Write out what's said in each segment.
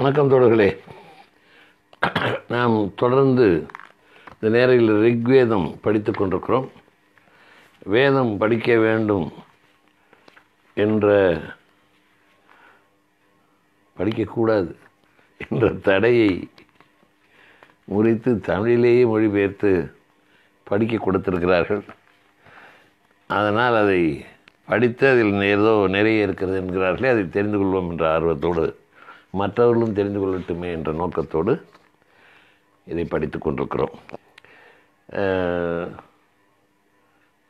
வணக்கம் தோழர்களே. நாம் தொடர்ந்து இந்த நேரில் ரிக்வேதம் படித்து கொண்டிருக்கிறோம். வேதம் படிக்க வேண்டும் என்ற படிக்கக்கூடாது என்ற தடையை முறித்து தமிழிலேயே மொழிபெயர்த்து படிக்க கொடுத்திருக்கிறார்கள். அதனால் அதை படித்து அதில் ஏதோ நிறைய இருக்கிறது என்கிறார்களே, அதை தெரிந்து கொள்வோம் என்ற ஆர்வத்தோடு, மற்றவர்களும் தெரிந்து கொள்ளட்டுமே என்ற நோக்கத்தோடு இதை படித்து கொண்டிருக்கிறோம்.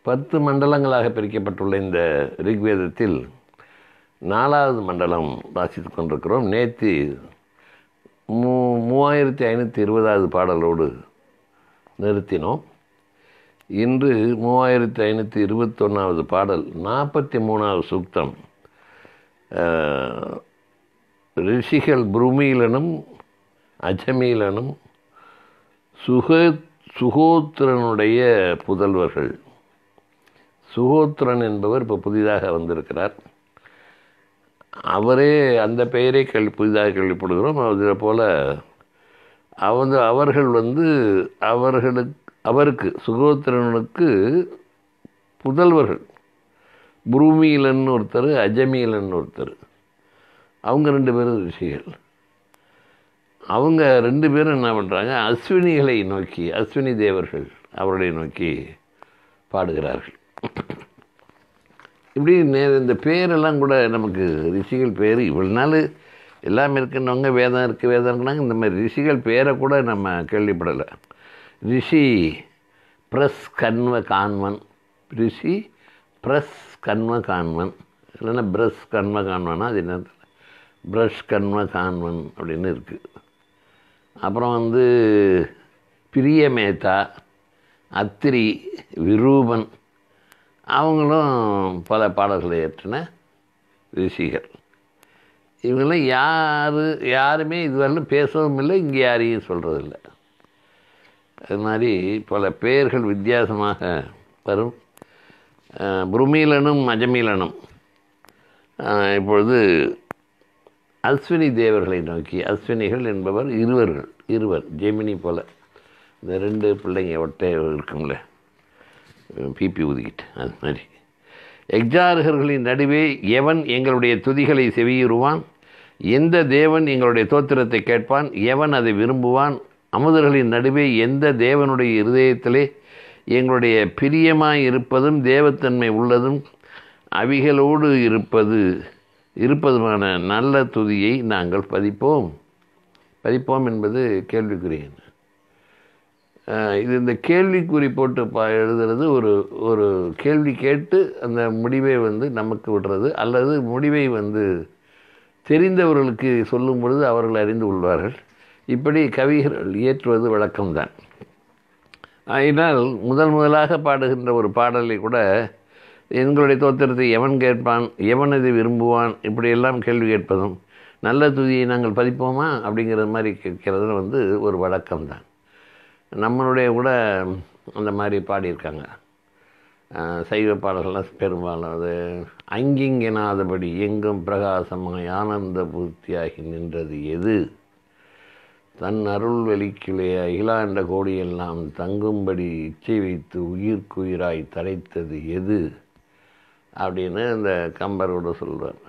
10 மண்டலங்களாக பிரிக்கப்பட்டுள்ள இந்த ரிக்வேதத்தில் 4வது மண்டலம் வாசித்து கொண்டிருக்கிறோம். நேற்று 3520வது பாடலோடு நிறுத்தினோம். இன்று 3521வது பாடல், 43வது சூக்தம். ரிஷிகள் புருமீலனும் அஜமீலனும் சுகோத்திரனுடைய புதல்வர்கள். சுகோத்திரன் என்பவர் இப்போ புதிதாக வந்திருக்கிறார். அவரே அந்த பெயரை புதிதாக கேள்விப்படுகிறோம். அதில் போல் அவர்கள் அவருக்கு சுகோத்திரனுக்கு புதல்வர்கள். புருமீலன் ஒருத்தர், அஜமீலன் ஒருத்தர். அவங்க 2 பேரும் ரிஷிகள். அவங்க 2 பேரும் என்ன பண்ணுறாங்க, அஸ்வினிகளை நோக்கி, அஸ்வினி தேவர்கள் அவர்களை நோக்கி பாடுகிறார்கள். இப்படி இந்த பேரெல்லாம் கூட நமக்கு ரிஷிகள் பேர் இவ்வளோ நாள் எல்லாம் இருக்குன்னவங்க வேதம் இருக்குனாங்க. இந்த மாதிரி ரிஷிகள் பேரை கூட நம்ம கேள்விப்படலை. ரிஷி பிரஸ் கன்வ கான்வன், ரிஷி பிரஸ் கன்வ கான்வன், இல்லைன்னா பிரஸ் கன்வ கான்வனா, அது என்ன பிரஷ் கன்வ கான்வன் அப்படின்னு இருக்குது. அப்புறம் பிரியமேதா, அத்திரி, விரூபன், அவங்களும் பல பாடல்களை ஏற்றின ரிஷிகள். இவங்களாம் யாருமே இதுவரையிலும் பேசவும் இல்லை, இங்கே யாரையும் சொல்கிறதில்லை. அது மாதிரி பல பெயர்கள் வித்தியாசமாக வரும். புருமீலனும் அஜமீலனும் இப்பொழுது அஸ்வினி தேவர்களை நோக்கி, அஸ்வினிகள் என்பவர் இருவர் ஜெமினி போல், இந்த 2 பிள்ளைங்க ஒட்டை இருக்கும்ல, பிபி ஊதிக்கிட்டு, அது மாதிரி. எக்ஜார்கர்களின் நடுவே எவன் எங்களுடைய துதிகளை செவியுறுவான்? எந்த தேவன் எங்களுடைய தோத்திரத்தை கேட்பான்? எவன் அதை விரும்புவான்? அமுதர்களின் நடுவே எந்த தேவனுடைய இருதயத்திலே எங்களுடைய பிரியமாய் இருப்பதும் தேவத்தன்மை உள்ளதும் அவிகளோடு இருப்பதுமான நல்ல துதியை நாங்கள் பதிப்போம் என்பது கேள்விக்குறி. இது இந்த கேள்விக்குறி போட்டு எழுதுறது ஒரு கேள்வி கேட்டு அந்த முடிவை நமக்கு விடுறது, அல்லது முடிவை தெரிந்தவர்களுக்கு சொல்லும் பொழுது அவர்கள் அறிந்து கொள்வார்கள். இப்படி கவிகள் இயற்றுவது வழக்கம்தான். அதனால் முதலாக பாடுகின்ற ஒரு பாடலை கூட எங்களுடைய தோத்திரத்தை எவன் கேட்பான், எவன் இதை விரும்புவான், இப்படியெல்லாம் கேள்வி கேட்பதும், நல்ல துதியை நாங்கள் பதிப்போமா அப்படிங்கிற மாதிரி கேட்கிறது ஒரு வழக்கம்தான். நம்மளுடைய கூட அந்த மாதிரி பாடியிருக்காங்க. சைவ பாடல்கள்லாம் பெரும்பாலும் அது அங்கிங்கெனாதபடி எங்கும் பிரகாசமாய் ஆனந்த பூர்த்தியாகி நின்றது எது, தன் அருள் வெளிக்கிலே அகிலாண்ட கோடியெல்லாம் தங்கும்படி இச்சை வைத்து உயிர்க்குயிராய் தரைத்தது எது அப்படின்னு இந்த கம்பரோடு சொல்வார்.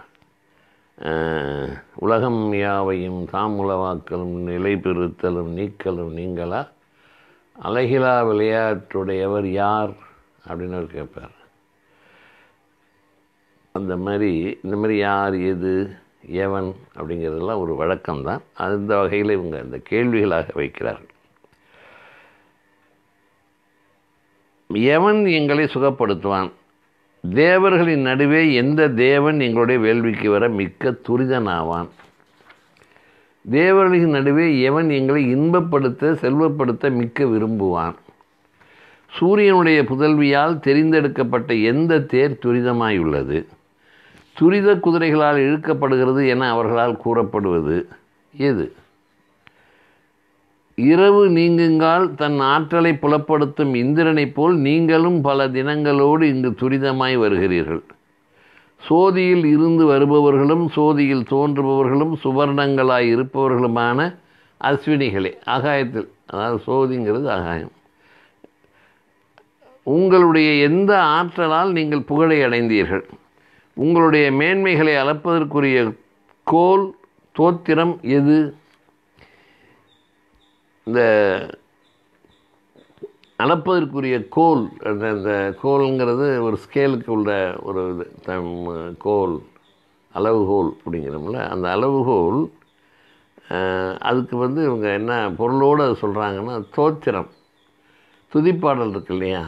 உலகம் யாவையும் தாமுலவாக்கலும் நிலை பெறுத்தலும் நீக்கலும் நீங்களா, அழகிலா விளையாட்டுடையவர் யார் அப்படின்னு அவர் கேட்பார். இந்த மாதிரி யார், எது, எவன் அப்படிங்கிறதெல்லாம் ஒரு வழக்கம்தான். அந்த வகையில் இவங்க இந்த கேள்விகளாக வைக்கிறார்கள். எவன் எங்களை சுகப்படுத்துவான்? தேவர்களின் நடுவே எந்த தேவன் எங்களுடைய வேள்விக்கு வர மிக்க துரிதனாவான்? தேவர்களின் நடுவே எவன் எங்களை இன்பப்படுத்த செல்வப்படுத்த மிக்க விரும்புவான்? சூரியனுடைய புதல்வியால் தெரிந்தெடுக்கப்பட்ட எந்த தேர் துரிதமாயுள்ளது? துரித குதிரைகளால் இழுக்கப்படுகிறது என அவர்களால் கூறப்படுவது எது? இரவு நீங்குங்கால் தன் ஆற்றலை புலப்படுத்தும் இந்திரனைப் போல் நீங்களும் பல தினங்களோடு இங்கு துரிதமாய் வருகிறீர்கள். சோதியில் இருந்து வருபவர்களும் சோதியில் தோன்றுபவர்களும் சுவர்ணங்களாய் இருப்பவர்களுமான அஸ்வினிகளே. ஆகாயத்தில், அதாவது சோதிங்கிறது ஆகாயம். உங்களுடைய எந்த ஆற்றலால் நீங்கள் புகழை அடைந்தீர்கள்? உங்களுடைய மேன்மைகளை அளப்பதற்குரிய கோல் தோத்திரம் எது? இந்த அளப்பதற்குரிய கோல், அந்த கோல்ங்கிறது ஒரு ஸ்கேலுக்கு உள்ள ஒரு இது, கோல் அளவுகோல் அப்படிங்கிறோம்ல, அந்த அளவுகோல். அதுக்கு இவங்க என்ன பொருளோடு அதை சொல்கிறாங்கன்னா, தோத்திரம், துதிப்பாடல் இருக்கு இல்லையா,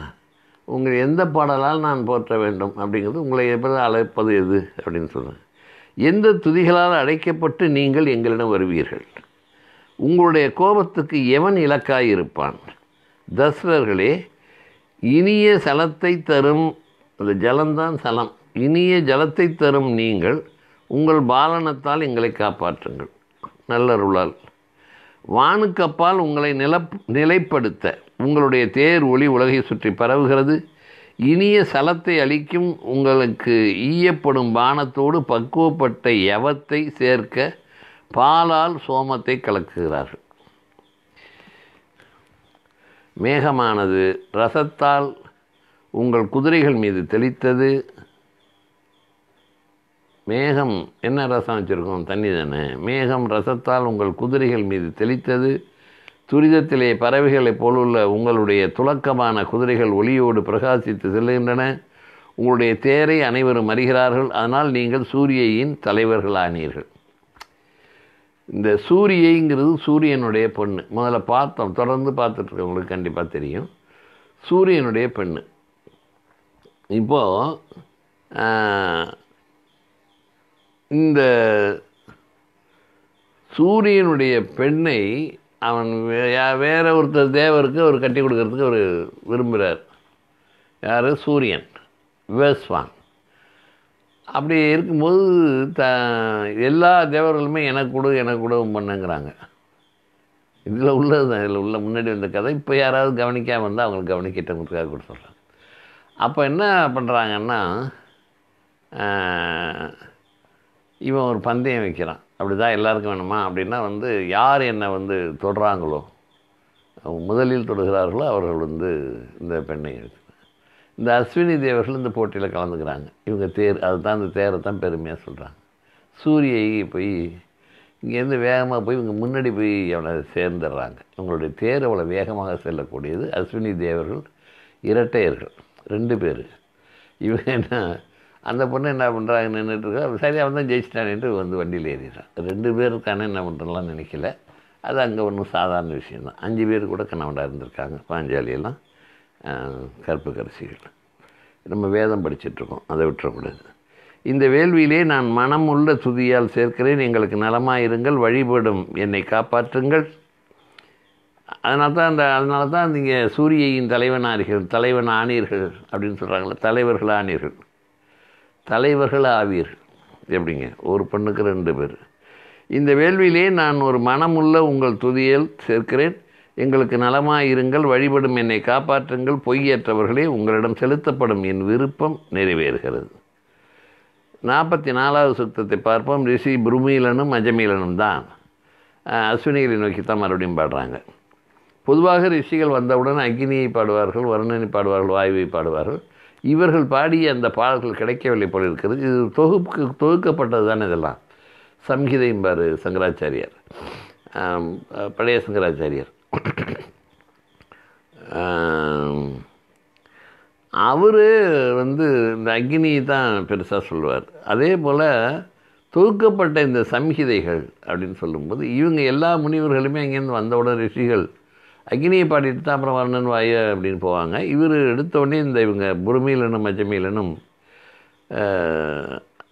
உங்கள் எந்த பாடலால் நான் போற்ற வேண்டும் அப்படிங்கிறது, உங்களை எப்படி அழைப்பது எது அப்படின்னு சொல்கிறேன். எந்த துதிகளால் அழைக்கப்பட்டு நீங்கள் எங்களிடம் வருவீர்கள்? உங்களுடைய கோபத்துக்கு எவன் இலக்காய் இருப்பான்? தசரர்களே, இனிய சலத்தை தரும், அந்த ஜலந்தான் சலம், இனிய ஜலத்தை தரும் நீங்கள் உங்கள் பாலனத்தால் எங்களை காப்பாற்றுங்கள் நல்லருளால். வானுக்கப்பால் உங்களை நிலைப்படுத்த உங்களுடைய தேர் ஒளி உலகை சுற்றி பரவுகிறது. இனிய சலத்தை அளிக்கும் உங்களுக்கு ஈயப்படும் பானத்தோடு பக்குவப்பட்ட யவத்தை சேர்க்க பாலால் சோமத்தை கலக்குகிறார்கள். மேகமானது ரசத்தால் உங்கள் குதிரைகள் மீது தெளித்தது. மேகம் என்ன ரசம் வச்சுருக்கோம்? தண்ணி தானே. மேகம் ரசத்தால் உங்கள் குதிரைகள் மீது தெளித்தது. துரிதத்திலே பறவைகளைப் போலுள்ள உங்களுடைய துலக்கமான குதிரைகள் ஒளியோடு பிரகாசித்து செல்கின்றன. உங்களுடைய தேரை அனைவரும் அறிகிறார்கள். அதனால் நீங்கள் சூரியையின் தலைவர்களானீர்கள். இந்த சூரியைங்கிறது சூரியனுடைய பெண்ணு. முதல்ல பார்த்தோம், தொடர்ந்து பார்த்துட்ருக்கவங்களுக்கு கண்டிப்பாக தெரியும். சூரியனுடைய பெண்ணு. இப்போது இந்த சூரியனுடைய பெண்ணை அவன் வேற ஒருத்தர் தேவருக்கு அவர் கட்டி கொடுக்கறதுக்கு அவர் விரும்புகிறார். யார்? சூரியன், வேஸ்வான். அப்படி இருக்கும்போது எல்லா தேவர்களுமே எனக்கு கூட பண்ணுங்கிறாங்க. இதில் உள்ளது தான், இதில் உள்ள முன்னாடி வந்த கதை. இப்போ யாராவது கவனிக்காமல் வந்தால் அவங்களுக்கு கவனிக்கிட்டவங்களுக்காக கூட சொல்கிறாங்க. அப்போ என்ன பண்ணுறாங்கன்னா, இவன் ஒரு பந்தயம் வைக்கிறான். அப்படி தான் எல்லாருக்கும் வேணுமா அப்படின்னா யார் என்னை தொடுறாங்களோ, முதலில் தொடுகிறார்களோ அவர்கள் இந்த பெண்ணை இந்த அஸ்வினி தேவர்கள் இந்த போட்டியில் கலந்துக்கிறாங்க. இவங்க தேர், அதுதான் இந்த தேரை தான் பெருமையாக சொல்கிறாங்க. சூரியை போய் இங்கேருந்து வேகமாக போய் இவங்க முன்னாடி போய் அவனை சேர்ந்துடுறாங்க. இவங்களுடைய தேர் அவ்வளோ வேகமாக செல்லக்கூடியது. அஸ்வினி தேவர்கள் இரட்டையர்கள், 2 பேர். இவங்க என்ன, அந்த பொண்ணு என்ன பண்ணுறாங்க, நின்றுட்டுருக்கா. சரி, அவன் தான் ஜெயிச்சிட்டான்ட்டு வண்டியில் ஏறிடுறான். 2 பேருக்கான என்ன பண்ணுறலாம் நினைக்கல. அது அங்கே ஒன்றும் சாதாரண விஷயந்தான். 5 பேர் கூட கணவனாக இருந்திருக்காங்க. பாஞ்சாலியெல்லாம் கற்பு கரசிகள். நம்ம வேதம் படிச்சிட்ருக்கோம், அதை விட்டுறக்கூடாது. இந்த வேள்வியிலே நான் மனமுள்ள துதியால் சேர்க்கிறேன். எங்களுக்கு நலமாயிருங்கள், வழிபடும் என்னை காப்பாற்றுங்கள். அதனால தான் நீங்கள் சூரியையின் தலைவன் ஆனீர்கள் அப்படின்னு சொல்கிறாங்களே. தலைவர்கள் ஆவீர்கள். எப்படிங்க? ஒரு பெண்ணுக்கு 2 பேர். இந்த வேள்வியிலே நான் ஒரு மனமுள்ள உங்கள் துதியில் சேர்க்கிறேன். எங்களுக்கு நலமாயிருங்கள், வழிபடும் என்னை காப்பாற்றுங்கள். பொய்யற்றவர்களே, உங்களிடம் செலுத்தப்படும் என் விருப்பம் நிறைவேறுகிறது. 44வது சுத்தத்தை பார்ப்போம். ரிஷி புருமீலனும் அஜமீலனும் தான் அஸ்வினிகளை நோக்கி தான் மறுபடியும் பாடுறாங்க. பொதுவாக ரிஷிகள் வந்தவுடன் அக்னியை பாடுவார்கள், வருணனை பாடுவார்கள், வாயுவை பாடுவார்கள். இவர்கள் பாடிய அந்த பாடல்கள் கிடைக்கவில்லை போல் இருக்கிறது. இது தொகுக்கப்பட்டது தான். இதெல்லாம் சம்ஹிதைம்பார் சங்கராச்சாரியார், பழைய சங்கராச்சாரியார். அவர் இந்த அக்னியை தான் பெருசாக சொல்லுவார். அதே போல் தொகுக்கப்பட்ட இந்த சம்ஹிதைகள் அப்படின்னு சொல்லும்போது இவங்க எல்லா முனிவர்களுமே அங்கேருந்து வந்தவுடன் ரிஷிகள் அக்னியை பாடிட்டு தான் அப்புறம் வர்ணன் வாய அப்படின்னு போவாங்க. இவர் எடுத்தவுடனே இவங்க புருமீலனும் அஜமீலனும்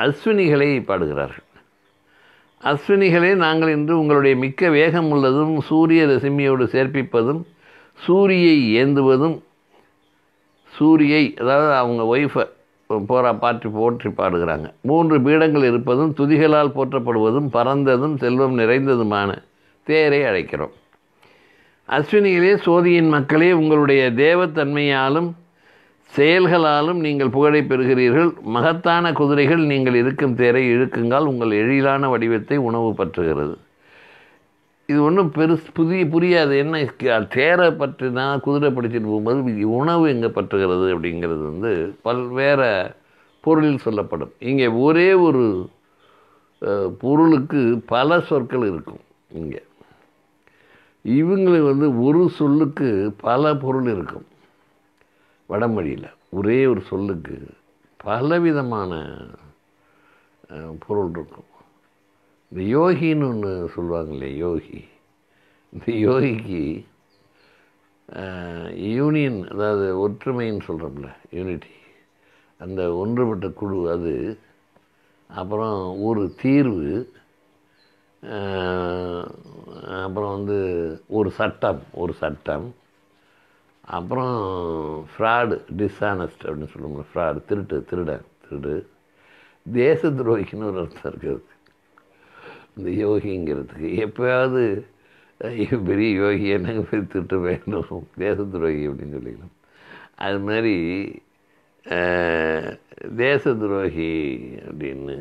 அஸ்வினிகளை பாடுகிறார்கள். அஸ்வினிகளே, நாங்கள் இன்று உங்களுடைய மிக்க வேகம் உள்ளதும் சூரிய ரசிமியோடு சேர்ப்பிப்பதும் சூரியை ஏந்துவதும், சூரியை அதாவது அவங்க ஒய்ஃபை போற்றி பாடுகிறாங்க. 3 பீடங்கள் இருப்பதும் துதிகளால் போற்றப்படுவதும் பரந்ததும் செல்வம் நிறைந்ததுமான தேரை அழைக்கிறோம். அஸ்வினிகளே, சோதியின் மக்களே, உங்களுடைய தேவத்தன்மையாலும் செயல்களாலும் நீங்கள் புகழை பெறுகிறீர்கள். மகத்தான குதிரைகள் நீங்கள் இருக்கும் தேரை இழுக்குங்கால் உங்கள் எழிலான வடிவத்தை உணவு பற்றுகிறது. இது ஒன்றும் புரியாது. என்ன தேரை பற்றினா குதிரை படிச்சுட்டு போகும்போது உணவு எங்கே பற்றுகிறது அப்படிங்கிறது வந்து பல்வேறு பொருளில் சொல்லப்படும். இங்கே ஒரே ஒரு பொருளுக்கு பல சொற்கள் இருக்கும். இங்கே இவங்களுக்கு வந்து ஒரு சொல்லுக்கு பல பொருள் இருக்கும். வடமொழியில் ஒரே ஒரு சொல்லுக்கு பலவிதமான பொருள் இருக்கும். இந்த யோகின்னு ஒன்று சொல்லுவாங்க இல்லையா, யோகி. இந்த யோகிக்கு யூனியன், அதாவது ஒற்றுமைன்னு சொல்கிறோம்ல, யூனிட்டி, அந்த ஒன்றுபட்ட குழு, அது அப்புறம் ஒரு தீர்வு, அப்புறம் வந்து ஒரு சட்டம், அப்புறம் ஃப்ராடு, டிஸ்ஆனஸ்ட் அப்படின்னு சொல்லுவோம்ல, ஃப்ராடு, திருடு, தேச துரோகின்னு ஒரு அர்த்தம் இருக்குது இந்த யோகிங்கிறதுக்கு. எப்போயாவது பெரிய யோகி என்னங்க போய் திட்டு வேணும், தேச துரோகி அப்படின்னு சொல்லிக்கலாம். அது மாதிரி தேச துரோகி அப்படின்னு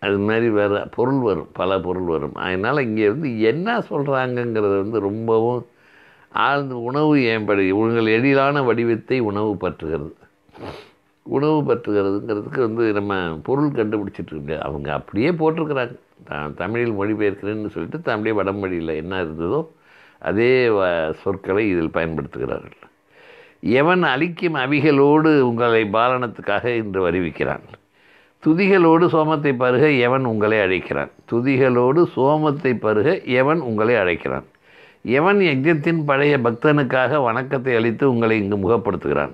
அது மாதிரி வேறு பொருள் வரும், பல பொருள் வரும். அதனால் இங்கே வந்து என்ன சொல்கிறாங்கங்கிறது வந்து ரொம்பவும் ஆழ்ந்த உணவு ஏன்படு உங்கள் எழிலான வடிவத்தை உணவு பற்றுகிறதுங்கிறதுக்கு வந்து நம்ம பொருள் கண்டுபிடிச்சிட்டு இருக்க. அவங்க அப்படியே போட்டிருக்கிறாங்க. தமிழில் மொழிபெயர்க்கிறேன்னு சொல்லிட்டு அப்படியே வடமொழியில் என்ன இருந்ததோ அதே சொற்களை இதில் பயன்படுத்துகிறார்கள். எவன் அளிக்கும் அவிகளோடு உங்களை பாலனத்துக்காக இன்று வருவிக்கிறான். துதிகளோடு சோமத்தை பருக எவன் உங்களை அழைக்கிறான். எவன் யஜ்ஞத்தின் பழைய பக்தனுக்காக வணக்கத்தை அளித்து உங்களை இங்கு முகப்படுத்துகிறான்.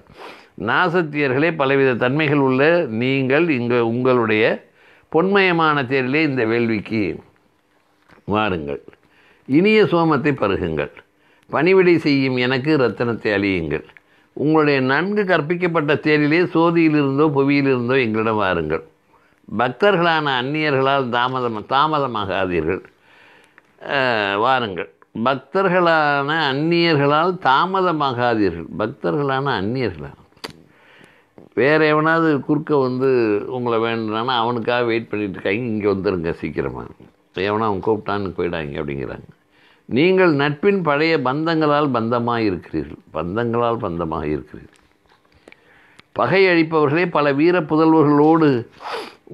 நாசத்தியர்களே, பலவித தன்மைகள் உள்ள நீங்கள் இங்கு உங்களுடைய பொன்மயமான தேரிலே இந்த வேள்விக்கு வாருங்கள். இனிய சோமத்தை பருகுங்கள். பணிவிடை செய்யும் எனக்கு இரத்தனத்தை அழியுங்கள். உங்களுடைய நன்கு கற்பிக்கப்பட்ட தேரிலே சோதியிலிருந்தோ புவியிலிருந்தோ எங்களிடம் வாருங்கள். பக்தர்களான அந்நியர்களால் தாமதமாகாதீர்கள். வாருங்கள். பக்தர்களான அந்நியர்களால் வேறு எவனாவது குறுக்க வந்து உங்களை வேண்டுறானா அவனுக்காக வெயிட் பண்ணிட்டு இருக்காங்க. இங்கே வந்துடுங்க சீக்கிரமாக, எவனா அவன் கூப்பிட்டான்னு போயிடாங்க அப்படிங்கிறாங்க. நீங்கள் நட்பின் பழைய பந்தங்களால் பந்தமாக இருக்கிறீர்கள். பகை அழிப்பவர்களே, பல வீர புதல்வர்களோடு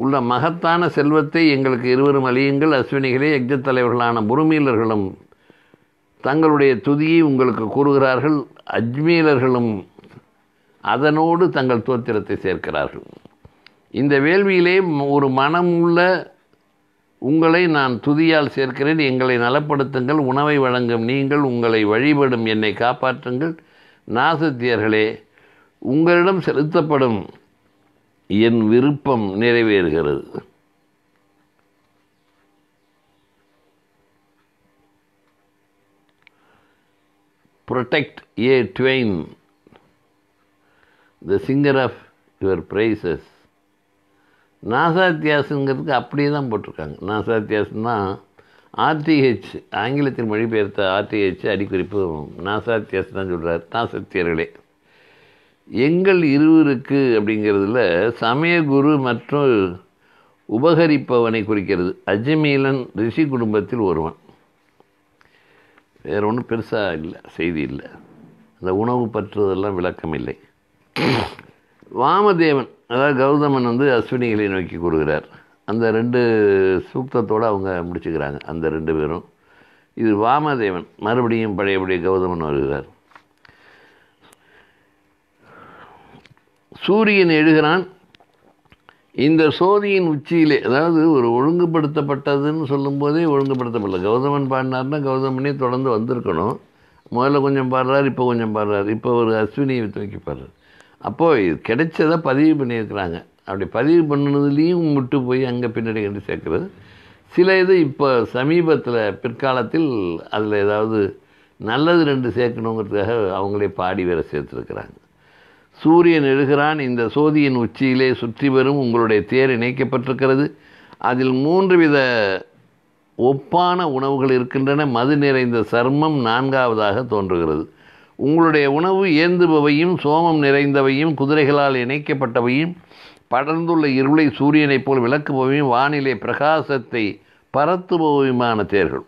உள்ள மகத்தான செல்வத்தை எங்களுக்கு இருவரும் அழியுங்கள். அஸ்வினிகளே, யஜ்ஞத் தலைவர்களான புருமீலர்களும் தங்களுடைய துதியை உங்களுக்கு கூறுகிறார்கள். அஜ்மீலர்களும் அதனோடு தங்கள் தோத்திரத்தை சேர்க்கிறார்கள். இந்த வேள்வியிலே ஒரு மனம் உள்ள உங்களை நான் துதியால் சேர்க்கிறேன். எங்களை நலப்படுத்துங்கள். உணவை வழங்கும் நீங்கள் உங்களை வழிபடும் என்னை காப்பாற்றுங்கள். நாசத்தியர்களே, உங்களிடம் செலுத்தப்படும் என் விருப்பம் நிறைவேறுகிறது. Protect ye twain, the singer of your praises. நாசாத்தியாசுங்கிறதுக்கு அப்படியே தான் போட்டிருக்காங்க. நாசாத்தியாசுன்னா ஆர்டிஹெச், ஆங்கிலத்தில் மொழிபெயர்த்த ஆர்டிஹெச் அடிக்குறிப்பு நாசாத்தியாசு தான் சொல்கிறார். நாசத்தியர்களே, எங்கள் இருவருக்கு அப்படிங்கிறதுல சமயகுரு மற்றும் உபகரிப்பவனை குறிக்கிறது. அஜ்மீலன் ரிஷி குடும்பத்தில் ஒருவன். வேறு ஒன்றும் பெருசாக இல்லை, செய்தி இல்லை. அந்த உணவு பற்றுவதெல்லாம் விளக்கம் இல்லை. வாமதேவன், அதாவது கௌதமன் வந்து அஸ்வினிகளை நோக்கி கூறுகிறார். அந்த 2 சூக்தத்தோடு அவங்க முடிச்சுக்கிறாங்க, அந்த 2 பேரும். இது வாமதேவன். மறுபடியும் பழையபடி கௌதமன் வருகிறார். சூரியன் எழுகிறான் இந்த சோதியின் உச்சியிலே. அதாவது ஒரு ஒழுங்குபடுத்தப்பட்டதுன்னு சொல்லும்போதே ஒழுங்குபடுத்தப்படல. கௌதமன் பாடினார்னா கௌதமனே தொடர்ந்து வந்திருக்கணும். முதல்ல கொஞ்சம் பாடுறார், இப்போ கொஞ்சம் பாடுறார், இப்போ ஒரு அஸ்வினியை தூக்கி பாடுறார். அப்போது இது கிடைச்சதை பதிவு பண்ணியிருக்கிறாங்க. அப்படி பதிவு பண்ணினதுலேயும் விட்டு போய் அங்கே பின்னாடி கண்டு சேர்க்குறது. சில இது இப்போ சமீபத்தில் பிற்காலத்தில் அதில் ஏதாவது நல்லது 2 சேர்க்கணுங்கிறதுக்காக அவங்களே பாடி வேற சேர்த்துருக்கிறாங்க. சூரியன் எழுகிறான் இந்த சோதியின் உச்சியிலே சுற்றி வரும் உங்களுடைய தேர் இணைக்கப்பட்டிருக்கிறது. அதில் 3 வித ஒப்பான உணவுகள் இருக்கின்றன. மது நிறைந்த சர்மம் 4ஆவதாக தோன்றுகிறது. உங்களுடைய உணவு ஏந்துபவையும் சோமம் நிறைந்தவையும் குதிரைகளால் இணைக்கப்பட்டவையும் படர்ந்துள்ள இருளை சூரியனைப் போல் விளக்குபவையும் வானிலை பிரகாசத்தை பரத்துபவையுமான தேர்கள்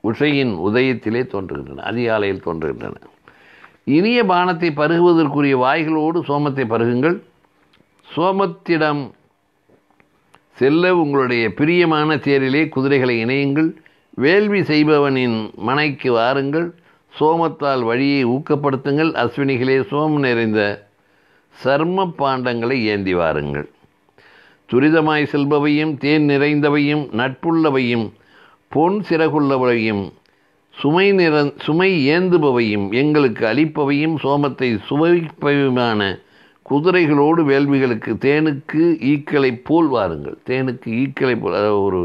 உஷையின் உதயத்திலே தோன்றுகின்றன, அதிகாலையில் தோன்றுகின்றன. இனிய பானத்தை பருகுவதற்குரிய வாய்களோடு சோமத்தை பருகுங்கள். சோமத்திடம் செல்ல உங்களுடைய பிரியமான தேரிலே குதிரைகளை இணையுங்கள். வேள்வி செய்பவனின் மனைக்கு வாருங்கள். சோமத்தால் வழியை ஊக்கப்படுத்துங்கள். அஸ்வினிகளே, சோமம் நிறைந்த சர்ம பாண்டங்களை ஏந்தி வாருங்கள். துரிதமாய் செல்பவையும் தேன் நிறைந்தவையும் நட்புள்ளவையும் பொன் சிறகுள்ளவையும் சுமை ஏந்துபவையும் எங்களுக்கு அளிப்பவையும் சோமத்தை சுவைப்பவையுமான குதிரைகளோடு வேள்விகளுக்கு தேனுக்கு ஈக்களை போல் வாருங்கள். தேனுக்கு ஈக்களை போல், அதாவது ஒரு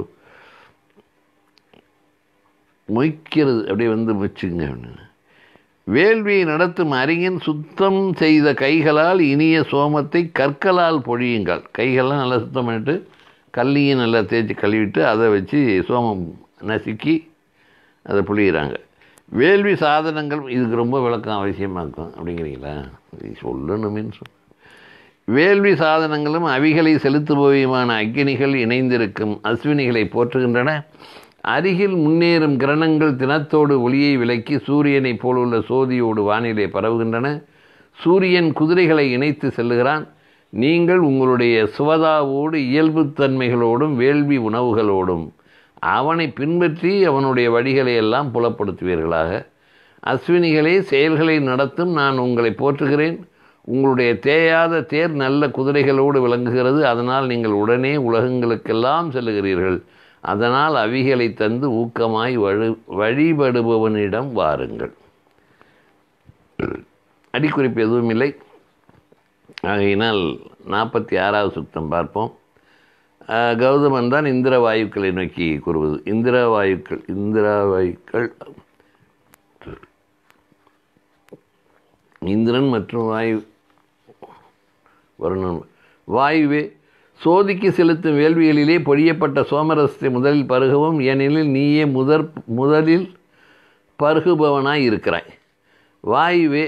மொய்க்கிறது, அப்படியே வச்சுங்க. வேள்வியை நடத்தும் அறிஞன் சுத்தம் செய்த கைகளால் இனிய சோமத்தை கற்களால் பொழியுங்கள். கைகள்லாம் நல்லா சுத்தம் பண்ணிட்டு கல்லையும் நல்லா தேய்ச்சி கழுவிட்டு அதை வச்சு சோமம் நசுக்கி அதை புளிகிறாங்க. வேள்வி சாதனங்கள், இதுக்கு ரொம்ப விளக்கம் அவசியமாக இருக்கும் அப்படிங்கிறீங்களா? சொல்லணுமின்னு சொல். வேள்வி சாதனங்களும் அவிகளை செலுத்துபவையுமான அக்கினிகள் இணைந்திருக்கும் அஸ்வினிகளை போற்றுகின்றன. அருகில் முன்னேறும் கிரணங்கள் தினத்தோடு ஒளியை விலக்கி சூரியனைப் போலுள்ள சோதியோடு வானிலை பரவுகின்றன. சூரியன் குதிரைகளை இணைத்து செல்லுகிறான். நீங்கள் உங்களுடைய சுவதாவோடு இயல்புத்தன்மைகளோடும் வேள்வி உணவுகளோடும் அவனை பின்பற்றி அவனுடைய வழிகளை எல்லாம் புலப்படுத்துவீர்களாக. அஸ்வினிகளே, செயல்களை நடத்தும் நான் உங்களை போற்றுகிறேன். உங்களுடைய தேயாத தேர் நல்ல குதிரைகளோடு விளங்குகிறது. அதனால் நீங்கள் உடனே உலகங்களுக்கெல்லாம் செல்லுகிறீர்கள். அதனால் அவிகளை தந்து ஊக்கமாய் வழிபடுபவனிடம் வாருங்கள். அடிக்குறிப்பு எதுவும் இல்லை. ஆகையினால் 46வது சுத்தம் பார்ப்போம். கௌதமன் தான் இந்திர வாயுக்களை நோக்கி கூறுவது. இந்திர வாயுக்கள் இந்திரன் மற்றும் வாயு வருணன். வாயுவே, சோதிக்கு செலுத்தும் வேள்விகளிலே பொழியப்பட்ட சோமரசத்தை முதலில் பருகவும், ஏனெனில் நீயே முதலில் பருகுபவனாய் இருக்கிறாய். வாயுவே,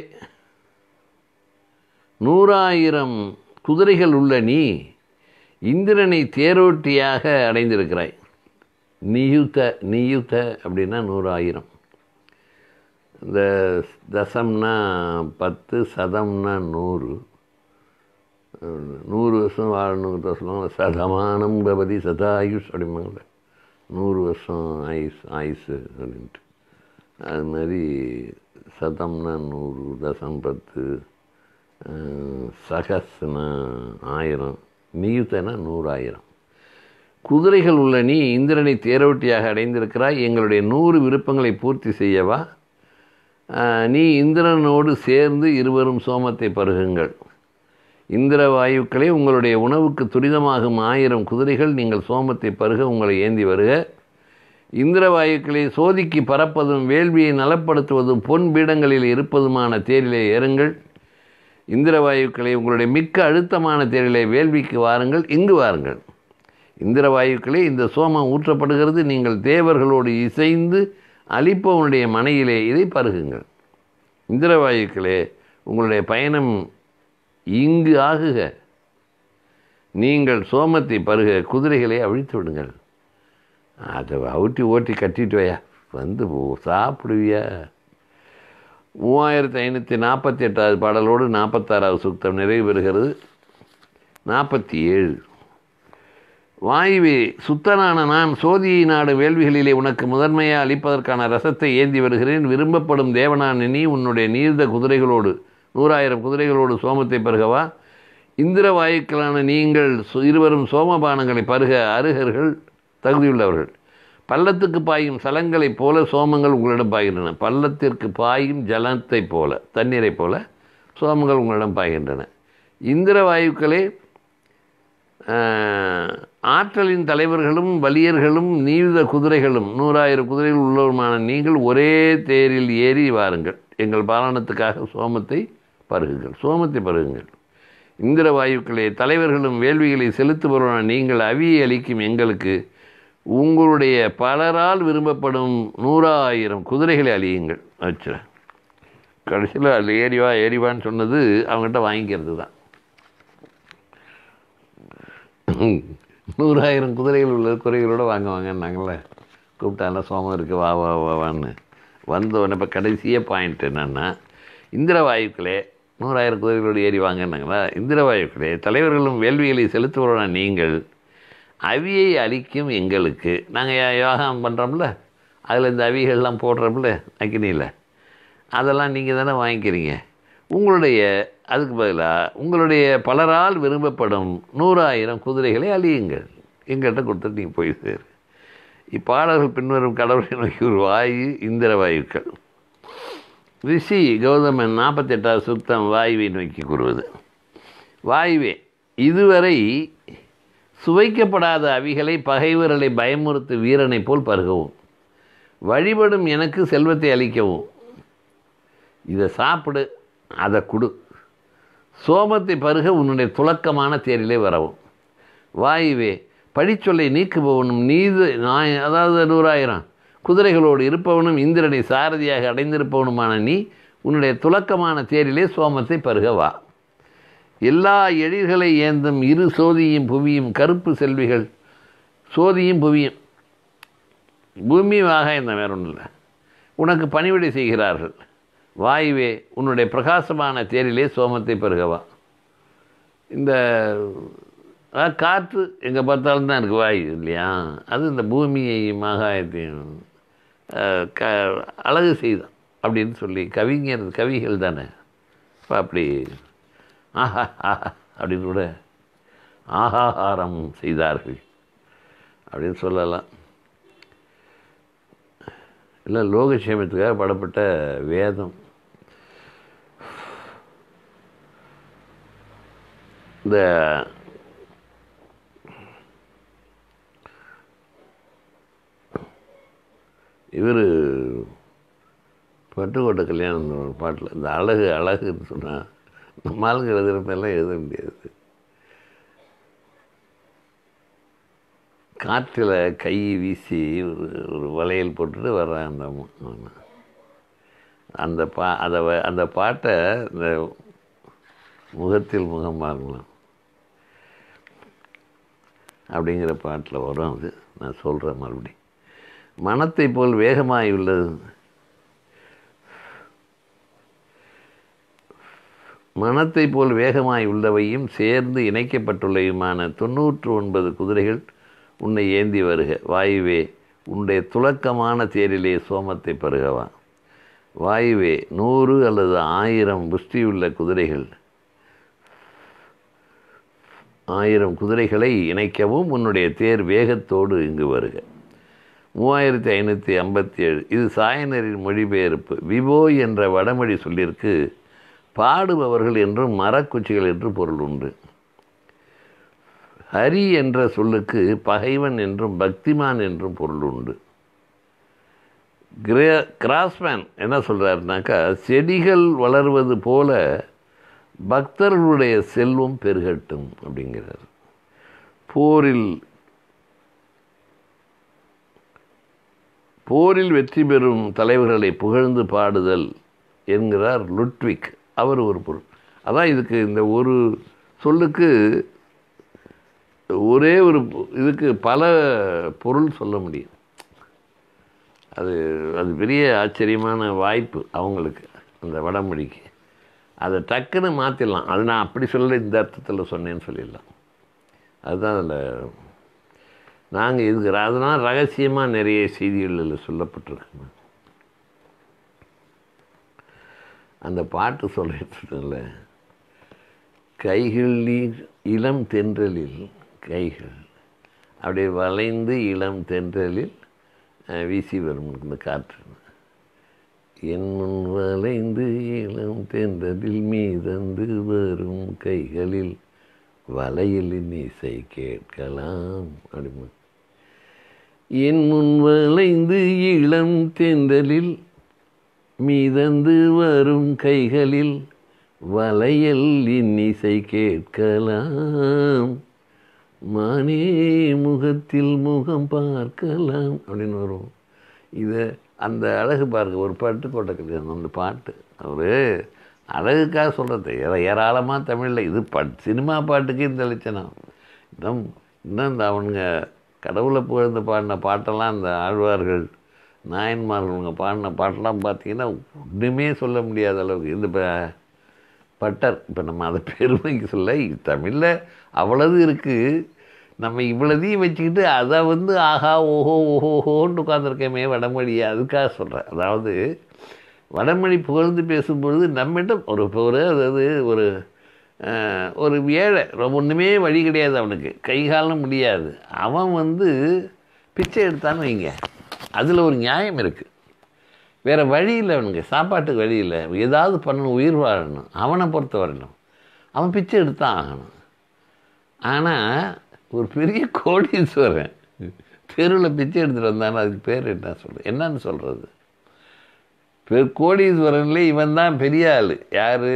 100,000 குதிரைகள் உள்ள நீ இந்திரனை தேரோட்டியாக அடைந்திருக்கிறாய். நியுத அப்படின்னா 100,000. இந்த தசம்னா 10, சதம்னா 100. 100 வருஷம் வாழணுங்கிறத சொல்லுவாங்க. சதமானம் பவதி சதாயுஷ் அப்படிம்பாங்கள்ல, 100 வருஷம் ஆயுசு அப்படின்ட்டு. அது மாதிரி சதம்னா 100, தசம் 10, சகஸ்னா 1000, நியுத்தனா 100,000. குதிரைகள் உள்ள நீ இந்திரனை தேரோட்டியாக அடைந்திருக்கிறாய். எங்களுடைய 100 விருப்பங்களை பூர்த்தி செய்யவா? நீ இந்திரனோடு சேர்ந்து இருவரும் சோமத்தை பருகுங்கள். இந்திர வாயுக்களே, உங்களுடைய உணவுக்கு துரிதமாகும் 1000 குதிரைகள் நீங்கள் சோமத்தை பருக உங்களை ஏந்தி வருக. இந்திர வாயுக்களை சோதிக்கு பறப்பதும் வேள்வியை நலப்படுத்துவதும் பொன் பீடங்களில் இருப்பதுமான தேரிலே ஏறுங்கள். இந்திர வாயுக்களை, உங்களுடைய மிக்க அழுத்தமான தேரிலே வேள்விக்கு வாருங்கள், இங்கு வாருங்கள். இந்திர வாயுக்களே, இந்த சோமம் ஊற்றப்படுகிறது. நீங்கள் தேவர்களோடு இசைந்து அளிப்பவனுடைய மனையிலே இதை பருகுங்கள். இந்திர வாயுக்களே, உங்களுடைய பயணம் இங்கு ஆகுக. நீங்கள் சோமத்தை பருக குதிரைகளை அழித்து விடுங்கள். அதை ஓட்டி கட்டிட்டு வையா, சாப்பிடுவியா. 3548வது பாடலோடு 46வது சூக்தம் நிறைவு பெறுகிறது. 47. வாயுவே, சுத்தனான நான் சோதியை நாடு வேள்விகளிலே உனக்கு முதன்மையாக அளிப்பதற்கான ரசத்தை ஏந்தி வருகிறேன். விரும்பப்படும் தேவனான நீ உன்னுடைய நீர்த குதிரைகளோடு 100,000 குதிரைகளோடு சோமத்தை பருகவா. இந்திர வாயுக்களான நீங்கள் இருவரும் சோமபானங்களை பருக அருகர்கள் தகுதியுள்ளவர்கள். பள்ளத்துக்கு பாயும் சலங்களைப் போல சோமங்கள் உங்களிடம் பாய்கின்றன. பள்ளத்திற்கு பாயும் ஜலத்தை போல, தண்ணீரை போல சோமங்கள் உங்களிடம் பாய்கின்றன. இந்திர வாயுக்களே, ஆற்றலின் தலைவர்களும் வலியர்களும் நீவித குதிரைகளும் 100,000 குதிரைகள் உள்ளவருமான நீங்கள் ஒரே தேரில் ஏறி வாருங்கள். எங்கள் பாலனத்துக்காக சோமத்தை பருகுங்கள். இந்திர வாயுக்களே, தலைவர்களும் வேள்விகளை செலுத்துபவரான நீங்கள் அவியை அளிக்கும் எங்களுக்கு உங்களுடைய பலரால் விரும்பப்படும் 100,000 குதிரைகளை அழியுங்கள். கடைசியில் அதில் ஏறிவான்னு சொன்னது அவங்ககிட்ட வாங்கிக்கிறது தான். 100,000 குதிரைகள் உள்ள குதிரைகளோடு வாங்குவாங்கன்னாங்களே, கூப்பிட்டால சோமம் இருக்குது வா வா வான்னு வந்தவொடனே. இப்போ கடைசியே பாயிண்ட் என்னென்னா, இந்திர வாயுக்களே 100,000 குதிரைகளோடு ஏறி வாங்கினாங்களா, இந்திர வாயுக்களே தலைவர்களும் வேள்விகளை செலுத்துவோம்னா நீங்கள் அவியை அளிக்கும் எங்களுக்கு, நாங்கள் யோகம் பண்ணுறோம்ல, அதில் இந்த அவிகள்லாம் போடுறோம்ல அக்னியில், அதெல்லாம் நீங்கள் தானே வாங்கிக்கிறீங்க. உங்களுடைய அதுக்கு பதிலாக உங்களுடைய பலரால் விரும்பப்படும் 100,000 குதிரைகளை அழியுங்கள், எங்கள்கிட்ட கொடுத்துட்டு நீங்கள் போய் சேரு. இப்பாடல்கள் பின்வரும் கடவுளை நோக்கி ஒரு வாயு இந்திர வாயுக்கள். ரிஷி கௌதமன் 48வது சுத்தம் வாயுவை நோக்கி கூறுவது, வாயுவே, இதுவரை சுவைக்கப்படாத அவிகளை பகைவர்களை பயமுறுத்து வீரனை போல் பருகவும், வழிபடும் எனக்கு செல்வத்தை அளிக்கவும், இதை சாப்பிடு அதை கொடு, சோமத்தை பருக உன்னுடைய துலக்கமான தேரிலே வரவும். வாயுவே, பழிச்சொல்லை நீக்குபவனும் அதாவது 100,000 குதிரைகளோடு இருப்பவனும் இந்திரனை சாரதியாக அடைந்திருப்பவனுமான நீ உன்னுடைய துலக்கமான தேரிலே சோமத்தை பருக வா. எல்லா எழில்களை ஏந்தும் இரு சோதியும் புவியும் கருப்பு செல்விகள், சோதியும் புவியும், பூமியும் ஆகாயம் தான், வேற ஒன்றும் இல்லை, உனக்கு பணிவிடை செய்கிறார்கள். வாயுவே, உன்னுடைய பிரகாசமான தேரிலே சோமத்தை பருகவா. இந்த காற்று எங்கே பார்த்தாலும் தான் இருக்குது வாயு இல்லையா, அது இந்த பூமியையும் ஆகாயத்தையும் அழகு செய்தான் அப்படின்னு சொல்லி கவிகள் தானே. இப்போ அப்படி ஆஹா அப்படின்னு கூட ஆகாரம் செய்தார்கள் அப்படின்னு சொல்லலாம். இல்லை, லோகக்ஷேமத்துக்காக படப்பட்ட வேதம். இந்த இவர் பட்டுக்கோட்டை கல்யாணம் பாட்டில் இந்த அழகுன்னு சொன்னால் நம்ம ஆளுங்க எழுதுகிறப்பெல்லாம் எழுத முடியாது. காற்றில் கை வீசி ஒரு வளையல் போட்டுட்டு வர்றேன் அந்த பாட்டை இந்த முகத்தில் முகம் பார்க்கலாம் அப்படிங்கிற பாட்டில் வரும். அது நான் சொல்கிறேன் மறுபடியும். மனத்தை போல் வேகமாய் உள்ளது, மனத்தை போல் வேகமாய் உள்ளவையும் சேர்ந்து இணைக்கப்பட்டுள்ளவையுமான 99 குதிரைகள் உன்னை ஏந்தி வருக. வாயுவே, உன்னுடைய துலக்கமான தேரிலே சோமத்தை பருகவா. வாயுவே, 100 அல்லது 1000 புஷ்டியுள்ள குதிரைகள் 1000 குதிரைகளை இணைக்கவும் உன்னுடைய தேர் வேகத்தோடு இங்கு வருக. 3557. இது சாயனரின் மொழிபெயர்ப்பு. விபோ என்ற வடமொழி சொல்லிற்கு பாடுபவர்கள் என்றும் மரக்குச்சிகள் என்று பொருள் உண்டு. ஹரி என்ற சொல்லுக்கு பகைவன் என்றும் பக்திமான் என்றும் பொருள் உண்டு. கிராஸ்மேன் என்ன சொல்கிறாருனாக்கா, செடிகள் வளர்வது போல பக்தர்களுடைய செல்வம் பெருகட்டும் அப்படிங்கிறார். போரில் வெற்றி பெறும் தலைவர்களை புகழ்ந்து பாடுதல் என்கிறார் லுட்விக். அவர் ஒரு பொருள். அதான் இதுக்கு இந்த ஒரு சொல்லுக்கு ஒரே ஒரு இதுக்கு பல பொருள் சொல்ல முடியும். அது பெரிய ஆச்சரியமான வாய்ப்பு அவங்களுக்கு, அந்த வடமொழிக்கு. அதை டக்குன்னு மாற்றிடலாம். அது நான் அப்படி சொல்ல இந்த அர்த்தத்தில் சொன்னேன்னு சொல்லிடலாம். அதுதான் அதில் நாங்கள் இதுக்கு அதனால் ரகசியமாக நிறைய செய்திகளில் சொல்லப்பட்டிருக்கு. அந்த பாட்டு சொல்லிட்டுல, கைகள் நீர் இளம் தென்றலில், கைகள் அப்படியே வளைந்து இளம் தென்றலில் வீசி வரும் இந்த காற்று. என் முன் வளைந்து இளம் தென்றலில் மீதந்து வரும் கைகளில் வளையலின் இசை கேட்கலாம் அப்படிமா. என் முன் வளைந்து இளம் தென்றலில் மீதந்து வரும் கைகளில் வளையலின் இசை கேட்கலாம், மானே முகத்தில் முகம் பார்க்கலாம் அப்படின்னு வரும். இதை அந்த அழகு பாருங்க. ஒரு பாட்டு போட்ட கல்யாணம், அந்த பாட்டு ஒரு அழகுக்காக சொல்கிறது. ஏராளமாக தமிழில் இது சினிமா பாட்டுக்கு இந்த லட்சணம். இன்னும் இன்னும் இந்த அவனுங்க கடவுளை புகழ்ந்து பாடின பாட்டெல்லாம், இந்த ஆழ்வார்கள் நாயன்மார்களுங்க பாடின பாட்டெல்லாம் பார்த்தீங்கன்னா ஒன்றுமே சொல்ல முடியாத அளவுக்கு. இந்த பட்டர், இப்போ நம்ம அதை பெருமைக்கு சொல்ல, தமிழில் அவ்வளவு இருக்குது, நம்ம இவ்வளதையும் வச்சுக்கிட்டு அதை ஆஹா ஓஹோ ஓஹோன்னு உட்காந்துருக்கமே வடமொழி. அதுக்காக சொல்கிறேன். அதாவது வடமொழி புகழ்ந்து பேசும்பொழுது நம்மிடம் அதாவது ஒரு ஏழை, ஒன்றுமே வழி கிடையாது, அவனுக்கு கை காலம் முடியாது, அவன் பிச்சை எடுத்தான்னு வைங்க, அதில் ஒரு நியாயம் இருக்குது. வேறு வழி இல்லை, அவனுக்கு சாப்பாட்டுக்கு வழி இல்லை, ஏதாவது பண்ணணும், உயிர் வாழணும், அவனை பொறுத்த வரணும், அவன் பிச்சை எடுத்தான் ஆகணும். ஆனால் ஒரு பெரிய கோடீஸ்வரன் தெருவில் பிச்சை எடுத்துகிட்டு வந்தானே, அதுக்கு பேர் என்னன்னு சொல்கிறது? கோடீஸ்வரன்லேயே இவன் தான் பெரிய ஆள். யார்?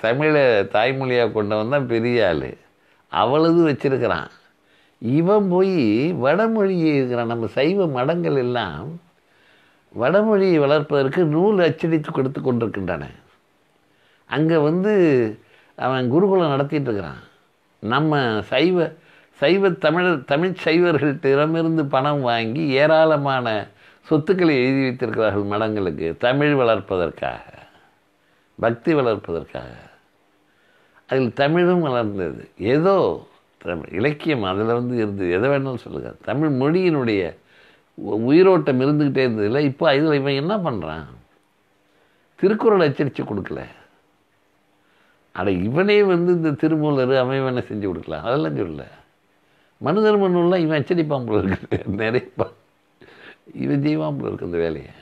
தமிழை தாய்மொழியாக கொண்டவன் தான் பெரிய ஆள். அவ்வளவு வச்சிருக்கிறான். இவன் போய் வடமொழியை இருக்கிறான். நம்ம சைவ மடங்கள் எல்லாம் வடமொழியை வளர்ப்பதற்கு நூல் அச்சடித்து கொடுத்து கொண்டிருக்கின்றன. அங்கே அவன் குருகுலம் நடத்திட்டு இருக்கிறான். நம்ம சைவ தமிழ் சைவர்கள்ட்டிடமிருந்து பணம் வாங்கி ஏராளமான சொத்துக்களை எழுதி வைத்திருக்கிறார்கள் மடங்களுக்கு, தமிழ் வளர்ப்பதற்காக, பக்தி வளர்ப்பதற்காக. அதில் தமிழும் வளர்ந்தது. ஏதோ தமிழ் இலக்கியம் அதில் இருந்தது, எதை வேணாலும் சொல்லுங்கள். தமிழ் மொழியினுடைய உயிரோட்டம் இருந்துக்கிட்டே இருந்ததில்லை. இப்போ இதில் இவன் என்ன பண்ணுறான்? திருக்குறள் அச்சடித்து கொடுக்கல. இவனே இந்த திருமூலர் அமைவனை செஞ்சு கொடுக்கலாம், அதெல்லாம் சொல்லலை. மனுதர்ம நூல்லாம் இவன் அச்சடிப்பான் போல இருக்கு, நிறைய இவன் செய்வான் போல இருக்கு இந்த வேலையை.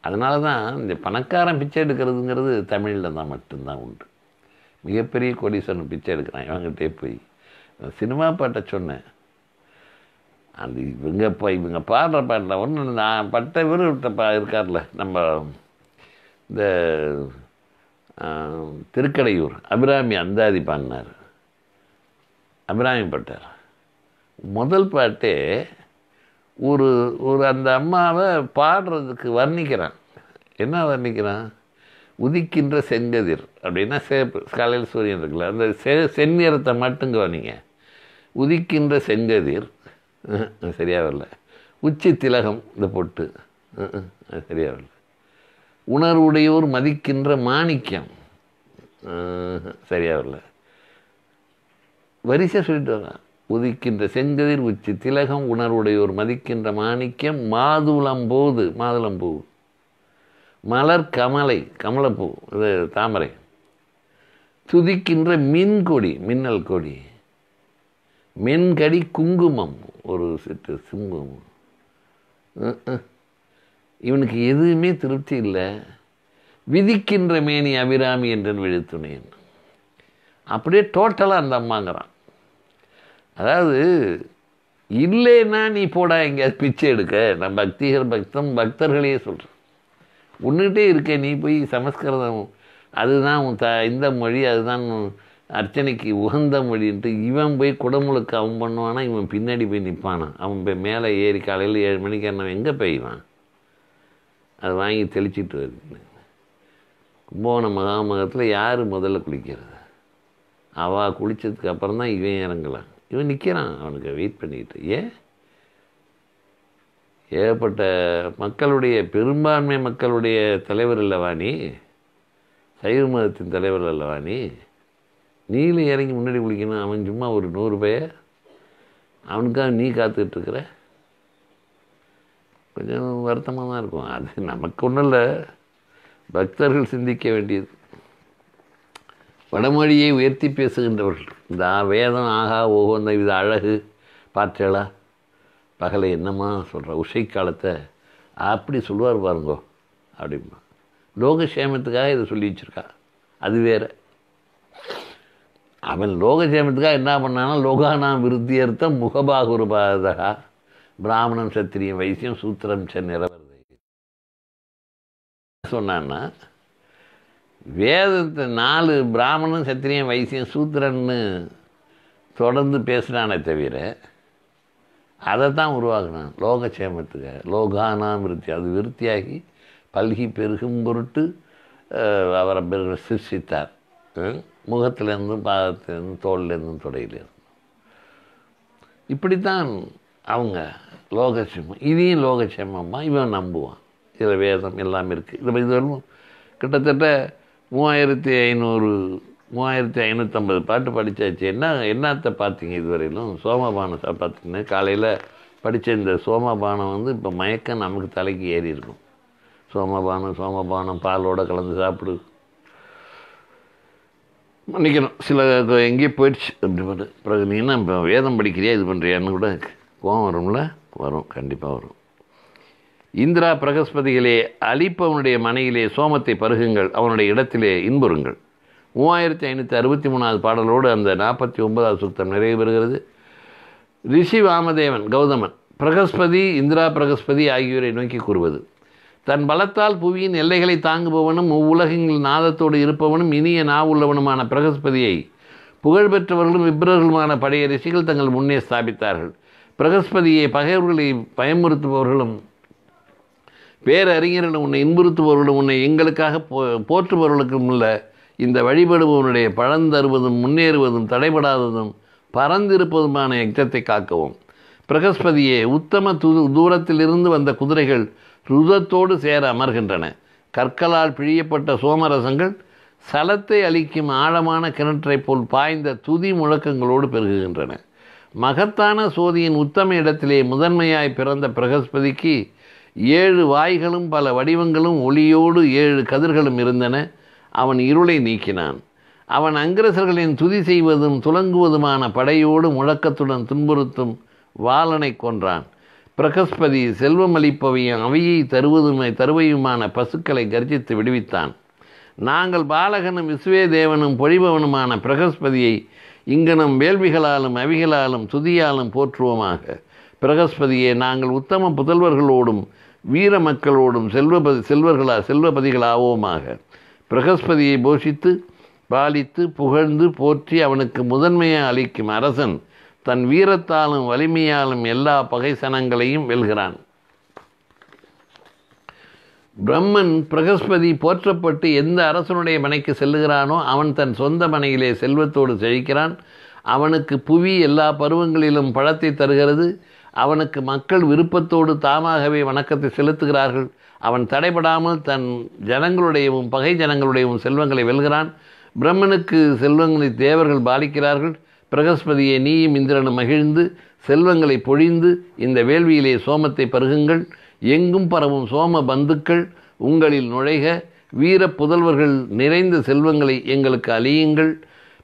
அதனால தான் இந்த பணக்காரன் பிச்சை எடுக்கிறதுங்கிறது தமிழில் தான் மட்டும்தான் உண்டு. மிகப்பெரிய கோடீஸ்வரன் பிச்சை எடுக்கிறான். இவங்கிட்டே போய் சினிமா பாட்டை சொன்னேன். அது இவங்க பாடுற பாட்டில் ஒன்று நான் பட்ட இருக்கார்ல, நம்ம இந்த திருக்கடையூர் அபிராமி அந்தாதி பாடினார், அபிராமி பட்டர். முதல் பாட்டே ஒரு அந்த அம்மாவை பாடுறதுக்கு வர்ணிக்கிறான். என்ன வர்ணிக்கிறான்? உதிக்கின்ற செங்கதிர் அப்படின்னா சேப்பு, காலையில் சூரியன் இருக்குல்ல, அந்த செந்நிறத்தை மட்டும் கவனிங்க. உதிக்கின்ற செங்கதிர், சரியாக வரல. உச்சி திலகம், இந்த பொட்டு, சரியாக வரல. உணர்வுடையோர் மதிக்கின்ற மாணிக்கம், சரியாக வரல. வரிசை சொல்லிட்டு வரான். உதிக்கின்ற செங்கதிர், உச்சி திலகம், உணர்வுடையோர் மதிக்கின்ற மாணிக்கம், மாதுளம்போது, மாதுளம்பூ, மலர் கமலை, கமலப்பூ, இது தாமரை, துதிக்கின்ற மின்கொடி, மின்னல் கொடி, மென்கடி குங்குமம், ஒரு சிட்டு குங்குமம். இவனுக்கு எதுவுமே திருப்தி இல்லை. விதிக்கின்ற மேனி அபிராமி என்றன் விழுத்துணேன். அப்படியே டோட்டலாக அந்த அம்மாங்கிறான். அதாவது இல்லைன்னா நீ போடா எங்கேயாவது பிச்சை எடுக்க. நான் பக்தர்களையே சொல்கிறேன். ஒன்றுகிட்டே இருக்க நீ போய் சமஸ்கிருதம் அதுதான் இந்த மொழி, அதுதான் அர்ச்சனைக்கு உகந்த மொழின்ட்டு இவன் போய் குடமுழுக்கு அவன் பண்ணுவானா, இவன் பின்னாடி போய் நிற்பானா. அவன் போய் மேலே ஏறி காலையில் 7 மணிக்கு அவன் எங்கே பெய்வான்? அதை வாங்கி தெளிச்சிட்டு வருது. கும்பகோணம் மகாமகத்தில் யார் முதல்ல குளிக்கிறது? அவள் குளித்ததுக்கு அப்புறம் தான் இவன் இறங்கலாம். இவன் நிற்கிறான் அவனுக்கு வெயிட் பண்ணிக்கிட்டு. ஏகப்பட்ட மக்களுடைய, பெரும்பான்மை மக்களுடைய தலைவர் அல்லவா நீ, சைவ மதத்தின் தலைவர் அல்லவா நீ. நீல இறங்கி முன்னாடி குளிக்கணும். அவன் சும்மா ஒரு 100 பேர், அவனுக்காக நீ காத்துட்ருக்கிற. கொஞ்சம் வருத்தமாக தான் இருக்கும். அது நமக்கு ஒன்றும் இல்லை, பக்தர்கள் சிந்திக்க வேண்டியது. வடமொழியை உயர்த்தி பேசுகின்றவர்கள், இந்த வேதம் ஆகா ஓஹோ இந்த இது அழகு பார்த்தேளா, பகலை என்னம்மா சொல்கிற, உஷை காலத்தை அப்படி சொல்லுவார் பாருங்கோ அப்படிமா. லோகக்ஷேமத்துக்காக இதை சொல்லி வச்சுருக்கா, அது வேறு. அவன் லோகக்ஷேமத்துக்காக என்ன பண்ணானா, லோகானாம் விருத்தியர்த்தம் முகபாகுருபாதகா பிராமணம் சத்திரியம் வைசியம் சூத்திரம் நிறவரதை சொன்னான்னா, வேதத்தை 4 பிராமணன் சத்திரியம் வைசியம் சூத்திரன்னு தொடர்ந்து பேசுகிறானே தவிர அதை தான் உருவாக்குனான் லோகக்ஷேமத்துக்கு. லோகானாம் விருத்தி, அது விருத்தியாகி பல்கி பெருகும் பொருட்டு அவரை சிருஷ்டித்தார். முகத்திலேருந்தும் பாதத்திலேருந்தும் தோல்லேருந்தும் தொடையிலேருந்து. இப்படித்தான் அவங்க லோகட்சேமம். இதையும் லோகட்சேமமாக இவன் நம்புவான். இதில் வேதம் எல்லாம் இருக்குது. இது கிட்டத்தட்ட 3550 பாட்டு படித்தாச்சு. என்னத்தை பார்த்தீங்க இதுவரையிலும்? சோமபானத்தை பார்த்தீங்கன்னா காலையில் படித்த இந்த சோமபானம் இப்போ மயக்கம் நமக்கு தலைக்கு ஏறி இருக்கும். சோமபானம் பாலோடு கலந்து சாப்பிடு. மன்னிக்கணும், சில எங்கேயே போயிடுச்சு. அப்படி பண்ணு. பிறகு நீ என்ன இப்போ வேதம் படிக்கிறியா இது பண்ணுறியான்னு கூட கோவம் வரும்ல? வரும், கண்டிப்பாக வரும். இந்திரா பிரகஸ்பதிகளே, அளிப்பவனுடைய மனையிலே சோமத்தை பருகுங்கள், அவனுடைய இடத்திலே இன்புறுங்கள். 3563வது பாடலோடு அந்த 49வது சுத்தம் நிறைவு பெறுகிறது. ரிஷி வாமதேவன் கௌதமன் பிரகஸ்பதி, இந்திரா பிரகஸ்பதி ஆகியோரை நோக்கி கூறுவது: தன் பலத்தால் புவியின் எல்லைகளை தாங்குபவனும் உலகங்களின் நாதத்தோடு இருப்பவனும் இனிய நாவுள்ளவனுமான பிரகஸ்பதியை புகழ்பெற்றவர்களும் விப்ரர்களுமான பழைய ரிஷிகள் தங்கள் முன்னே ஸ்தாபித்தார்கள். பிரகஸ்பதியை பகைவர்களை பயமுறுத்துபவர்களும் பேரறிஞர்களும் உன்னை இன்புறுத்துபவர்களும் உன்னை எங்களுக்காக போற்றுபவர்களுக்கும் உள்ள இந்த வழிபடுபவனுடைய பழந்தருவதும் முன்னேறுவதும் தடைபடாததும் பறந்திருப்பதுமான யக்ஞத்தை காக்கவும். பிரகஸ்பதியே, உத்தம தூரத்திலிருந்து வந்த குதிரைகள் ருதத்தோடு சேர அமர்கின்றன. கற்களால் பிழியப்பட்ட சோமரசங்கள் சலத்தை அளிக்கும் ஆழமான கிணற்றைப் போல் பாய்ந்த துதி முழக்கங்களோடு பெருகுகின்றன. மகத்தான சோதியின் உத்தம இடத்திலே முதன்மையாய் பிறந்த பிரகஸ்பதிக்கு 7 வாய்களும் பல வடிவங்களும் ஒளியோடு 7 கதிர்களும் இருந்தன. அவன் இருளை நீக்கினான். அவன் அங்கிரசர்களின் துதி செய்வதும் துலங்குவதுமான படையோடு முழக்கத்துடன் துன்புறுத்தும் வாலனை கொன்றான். பிரகஸ்பதி செல்வமளிப்பவையும் அவையை தருவையுமான பசுக்களை கர்ஜித்து விடுவித்தான். நாங்கள் பாலகனும் விஸ்வேதேவனும் பொழிபவனுமான பிரகஸ்பதியை இங்கனம் வேள்விகளாலும் அவிகளாலும் துதியாலும் போற்றுவோமாக. பிரகஸ்பதியே, நாங்கள் உத்தம புதல்வர்களோடும் வீர மக்களோடும் செல்வபதிகளாவோமாக. பிரகஸ்பதியை போஷித்து பாலித்து புகழ்ந்து போற்றி அவனுக்கு முதன்மையை அளிக்கும் அரசன் தன் வீரத்தாலும் வலிமையாலும் எல்லா பகைசனங்களையும் வெல்கிறான். பிரம்மன் பிரகஸ்பதி போற்றப்பட்டு எந்த அரசனுடைய மனைக்கு செல்லுகிறானோ அவன் தன் சொந்த மனையிலே செல்வத்தோடு செழிக்கிறான். அவனுக்கு புவி எல்லா பருவங்களிலும் பழத்தை தருகிறது. அவனுக்கு மக்கள் விருப்பத்தோடு தாமாகவே வணக்கத்தை செலுத்துகிறார்கள். அவன் தடைபடாமல் தன் ஜனங்களுடையவும் பகை ஜனங்களுடையவும் செல்வங்களை வெல்கிறான். பிரம்மனுக்கு செல்வங்களை தேவர்கள் பாலிக்கிறார்கள். பிரகஸ்பதியை நீயும் இந்திரனும் மகிழ்ந்து செல்வங்களை பொழிந்து இந்த வேள்வியிலே சோமத்தை பருகுங்கள். எங்கும் பரவும் சோம பந்துக்கள் உங்களில் நுழைக. வீர புதல்வர்கள் நிறைந்த செல்வங்களை எங்களுக்கு அளியுங்கள்.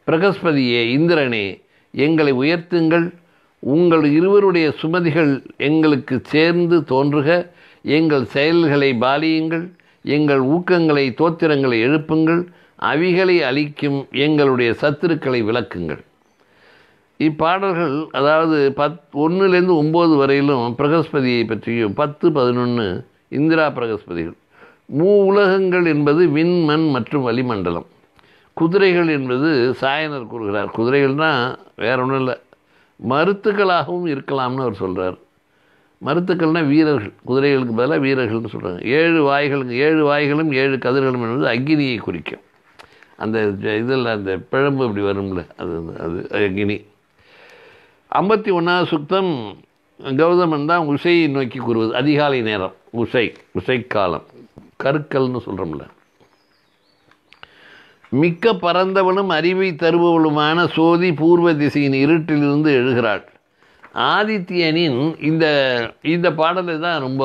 பிரகஸ்பதியே, இந்திரனே, எங்களை உயர்த்துங்கள். உங்கள் இருவருடைய சுமதிகள் எங்களுக்கு சேர்ந்து தோன்றுக. எங்கள் செயல்களை பாலியுங்கள். எங்கள் ஊக்கங்களை தோத்திரங்களை எழுப்புங்கள். அவிகளை அளிக்கும் எங்களுடைய சத்துருக்களை விளக்குங்கள். இப்பாடல்கள் அதாவது 1-9 வரையிலும் பிரகஸ்பதியை பற்றியும் 10-11 இந்திரா பிரகஸ்பதிகள். உலகங்கள் என்பது விண் மண் மற்றும் வளிமண்டலம். குதிரைகள் என்பது சாயனர் கூறுகிறார். குதிரைகள்னால் வேற ஒன்றும் இல்லை, மருத்துக்களாகவும் இருக்கலாம்னு அவர் சொல்கிறார். மருத்துக்கள்னால் வீரர்கள், குதிரைகளுக்கு பதிலாக வீரர்கள்னு சொல்கிறாங்க. 7 வாய்களும் 7 கதிர்களும் என்பது அக்னியை குறிக்கும். அந்த இதில் அந்த பிழம்பு இப்படி வரும்ல, அது அக்னி. 51வது சுத்தம் கௌதமன் தான் உஷையை நோக்கி கூறுவது. அதிகாலை நேரம், உஷைக்காலம், கருக்கல்னு சொல்கிறோம்ல. மிக்க பரந்தவனும் அறிவை தருபவளுமான சோதி பூர்வ திசையின் இருட்டிலிருந்து எழுகிறாள். ஆதித்யனின் இந்த பாடலை தான் ரொம்ப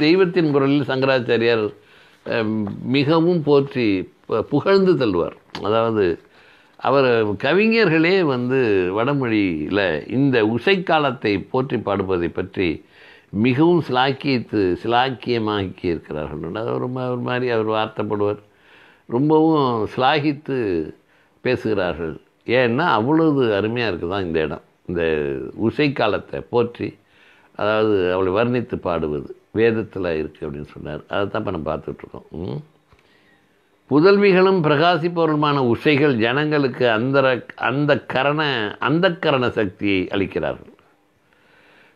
தெய்வத்தின் குரலில் சங்கராச்சாரியார் மிகவும் போற்றி புகழ்ந்து தள்ளுவார். அதாவது அவர் கவிஞர்களே வடமொழியில் இந்த உஷைக்காலத்தை போற்றி பாடுவதை பற்றி மிகவும் சிலாக்கியமாக்கி இருக்கிறார்கள். அது ஒரு மாதிரி அவர் வார்த்தைப்படுவார். ரொம்பவும் சிலாகித்து பேசுகிறார்கள். ஏன்னா அவ்வளவு அருமையாக இருக்குது தான் இந்த இடம். இந்த உஷைக்காலத்தை போற்றி, அதாவது அவளை வர்ணித்து பாடுவது வேதத்தில் இருக்குது அப்படின்னு சொன்னார். அதை தான் இப்போ நம்ம பார்த்துட்ருக்கோம். புதல்விகளும் பிரகாசிப்பவர்களுமான உஷைகள் ஜனங்களுக்கு அந்த கரண சக்தியை அளிக்கிறார்கள்.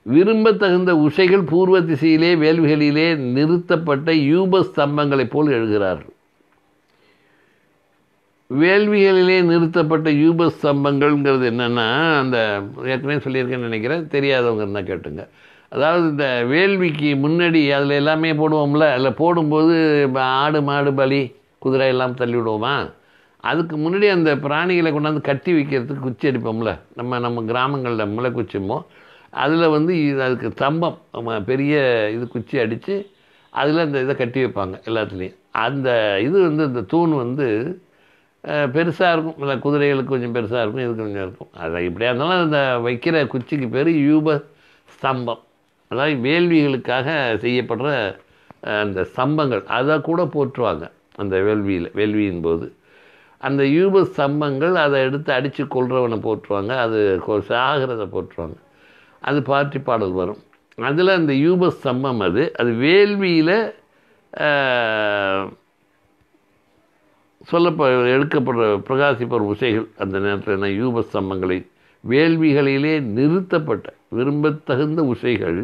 விரும்ப தகுந்த உஷைகள் பூர்வ திசையிலே வேள்விகளிலே நிறுத்தப்பட்ட யூப ஸ்தம்பங்களைப் போல் எழுகிறார்கள். வேள்விகளிலே நிறுத்தப்பட்ட யூப ஸ்தம்பங்கள்ங்கிறது என்னென்னா, அந்த ஏற்கனவே சொல்லியிருக்கேன்னு நினைக்கிறேன், தெரியாதவங்க இருந்தால் கேட்டுங்க. அதாவது இந்த வேள்விக்கு முன்னாடி அதில் எல்லாமே போடுவோம்ல, அதில் போடும்போது ஆடு மாடு பலி குதிரை எல்லாம் தள்ளி விடுவோமா, அதுக்கு முன்னாடி அந்த பிராணிகளை கொண்டாந்து கட்டி வைக்கிறதுக்கு குச்சி அடிப்போம்ல, நம்ம கிராமங்களில் முளை குச்சிமோ, அதில் வந்து அதுக்கு தம்பம் பெரிய இது குச்சி அடித்து அதில் அந்த இதை கட்டி வைப்பாங்க எல்லாத்துலேயும். அந்த இது வந்து இந்த தூண் வந்து பெருசாக இருக்கும், இல்லை குதிரைகளுக்கு கொஞ்சம் பெருசாக இருக்கும், இது கொஞ்சம் இருக்கும். அதை இப்படியா இருந்தாலும் அந்த வைக்கிற குச்சிக்கு பேர் யூப ஸ்தம்பம். அதாவது வேள்விகளுக்காக செய்யப்படுற அந்த ஸ்தம்பங்கள் அதை கூட போற்றுவாங்க அந்த வேள்வியின் போது. அந்த யூப ஸ்தம்பங்கள் அதை எடுத்து அடித்து கொள்றவனை போற்றுவாங்க, அது சாகிறத போற்றுவாங்க. அது பாட்டி பாடல் வரும். அதில் அந்த யூப ஸ்தம்பம் அது வேள்வியில் எடுக்கப்படுற பிரகாசிப்படுற உசைகள். அந்த நேரத்தில் என்ன யூப ஸ்தம்பங்களை வேள்விகளிலே நிறுத்தப்பட்ட விரும்பத்தகுந்த உசைகள்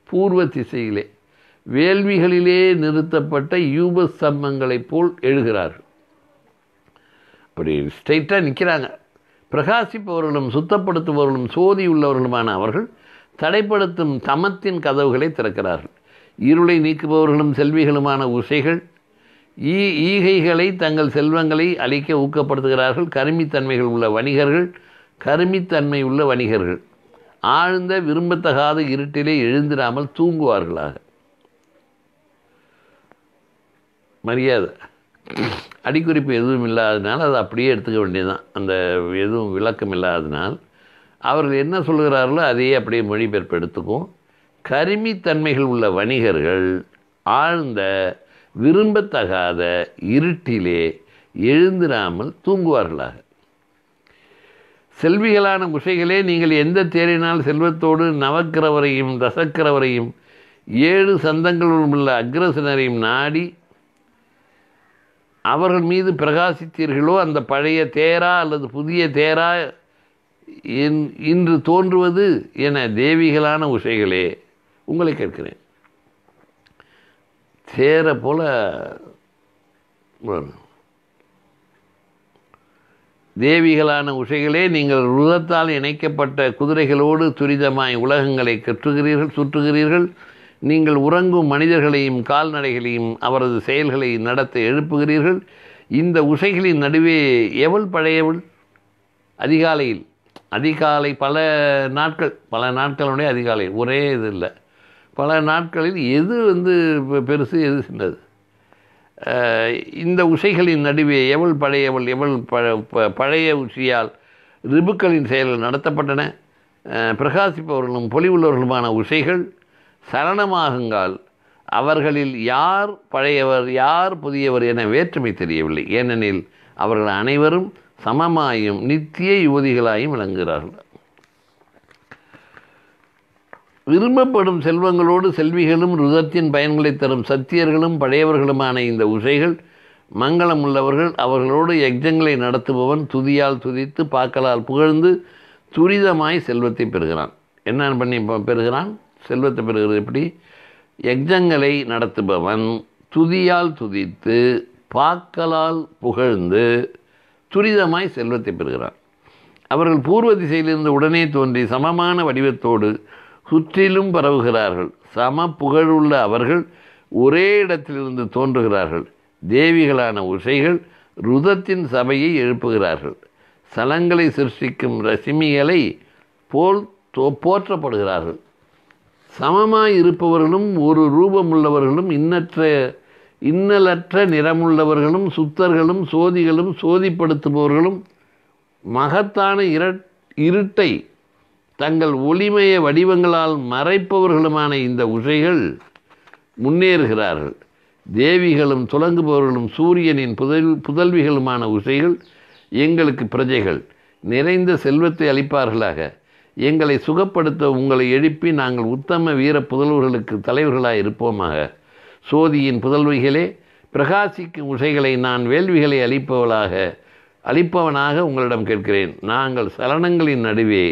பூர்வ திசையிலே வேள்விகளிலே நிறுத்தப்பட்ட யூப ஸ்தம்பங்களைப் போல் எழுகிறார்கள். அப்படி ஸ்ட்ரைட்டாக நிற்கிறாங்க. பிரகாசிப்பவர்களும் சுத்தப்படுத்துபவர்களும் சோதி உள்ளவர்களுமான அவர்கள் தடைப்படுத்தும் தமத்தின் கதவுகளை திறக்கிறார்கள். இருளை நீக்குபவர்களும் செல்விகளுமான உசைகள் ஈகைகளை தங்கள் செல்வங்களை அளிக்க ஊக்கப்படுத்துகிறார்கள். கருமித்தன்மை உள்ள வணிகர்கள் ஆழ்ந்த விரும்பத்தகாத இருட்டிலே எழுந்திராமல் தூங்குவார்களாக. மரியாதை அடிக்குறிப்பு எதுவும் இல்லாததுனால அதை அப்படியே எடுத்துக்க வேண்டியதுதான். அந்த எதுவும் விளக்கம் இல்லாததுனால் அவர்கள் என்ன சொல்கிறார்களோ அதையே அப்படியே மொழிபெயர்ப்பு எடுத்துக்கும். கருமித்தன்மைகள் உள்ள வணிகர்கள் ஆழ்ந்த விரும்பத்தகாத இருட்டிலே எழுந்திராமல் தூங்குவார்களாக. செல்விகளான உசைகளே, நீங்கள் எந்த தேரினால் செல்வத்தோடு நவக்கிரவரையும் தசக்கிரவரையும் 7 சந்தங்களும் உள்ள அக்ரசனரையும் நாடி அவர்கள் மீது பிரகாசித்தீர்களோ, அந்த பழைய தேரா அல்லது புதிய தேரா இன்று தோன்றுவது என தேவிகளான உசைகளே உங்களை கேட்கிறேன். தேர போல தேவிகளான உசைகளே, நீங்கள் ருதத்தால் இணைக்கப்பட்ட குதிரைகளோடு துரிதமாய் உலகங்களை சுற்றுகிறீர்கள். நீங்கள் உறங்கும் மனிதர்களையும் கால்நடைகளையும் அவரது செயல்களை நடத்த எழுப்புகிறீர்கள். இந்த உசைகளின் நடுவே எவள் பழையவள்? அதிகாலை பல நாட்களுடைய அதிகாலை ஒரே இது இல்லை, பல நாட்களில் எது பெருசு எது சின்னது? இந்த உசைகளின் நடுவே எவள் பழையவள்? பழைய உசியால் ரிபுக்களின் செயல்கள் நடத்தப்பட்டன. பிரகாசிப்பவர்களும் பொலிவுள்ளவர்களுமான உசைகள் சரணமாகுங்கால் அவர்களில் யார் பழையவர் யார் புதியவர் என வேற்றுமை தெரியவில்லை. ஏனெனில் அவர்கள் அனைவரும் சமமாயும் நித்திய யுவதிகளாயும் விளங்குகிறார்கள். விரும்பப்படும் செல்வங்களோடு செல்விகளும் ருதத்தின் பயன்களை தரும் சத்தியர்களும் பழையவர்களுமான இந்த உசைகள் மங்களம் உள்ளவர்கள். அவர்களோடு யஜ்ஜங்களை நடத்துபவன் துதியால் துதித்து பாக்களால் புகழ்ந்து துரிதமாய் செல்வத்தை பெறுகிறான். என்ன பண்ணி பெறுகிறான்? செல்வத்தை பெறுகிறது எப்படி? யஜ்ஜங்களை நடத்துபவன் துதியால் துதித்து பாக்களால் புகழ்ந்து துரிதமாய் செல்வத்தை பெறுகிறான். அவர்கள் பூர்வ திசையிலிருந்து உடனே தோன்றி சமமான வடிவத்தோடு சுற்றிலும் பரவுகிறார்கள். சம புகழுள்ள அவர்கள் ஒரே இடத்திலிருந்து தோன்றுகிறார்கள். தேவிகளான உசைகள் ருதத்தின் சபையை எழுப்புகிறார்கள். சலங்களை சிருஷ்டிக்கும் ரசிமிகளை போல் போற்றப்படுகிறார்கள். சமமாய் இருப்பவர்களும் ஒரு ரூபமுள்ளவர்களும் இன்னலற்ற நிறமுள்ளவர்களும் சுத்தர்களும் சோதிகளும் சோதிப்படுத்துபவர்களும் மகத்தான இருட்டை தங்கள் ஒளிமய வடிவங்களால் மறைப்பவர்களுமான இந்த உசைகள் முன்னேறுகிறார்கள். தேவிகளும் துலங்குபவர்களும் சூரியனின் புதல்விகளுமான உசைகள் எங்களுக்கு பிரஜைகள் நிறைந்த செல்வத்தை அளிப்பார்களாக. எங்களை சுகப்படுத்த உங்களை எழுப்பி நாங்கள் உத்தம வீர புதல்வர்களுக்கு தலைவர்களாக இருப்போமாக. சோதியின் புதல்விகளே, பிரகாசிக்கும் உசைகளை நான் வேள்விகளை அளிப்பவனாக உங்களிடம் கேட்கிறேன். நாங்கள் சலனங்களின் நடுவே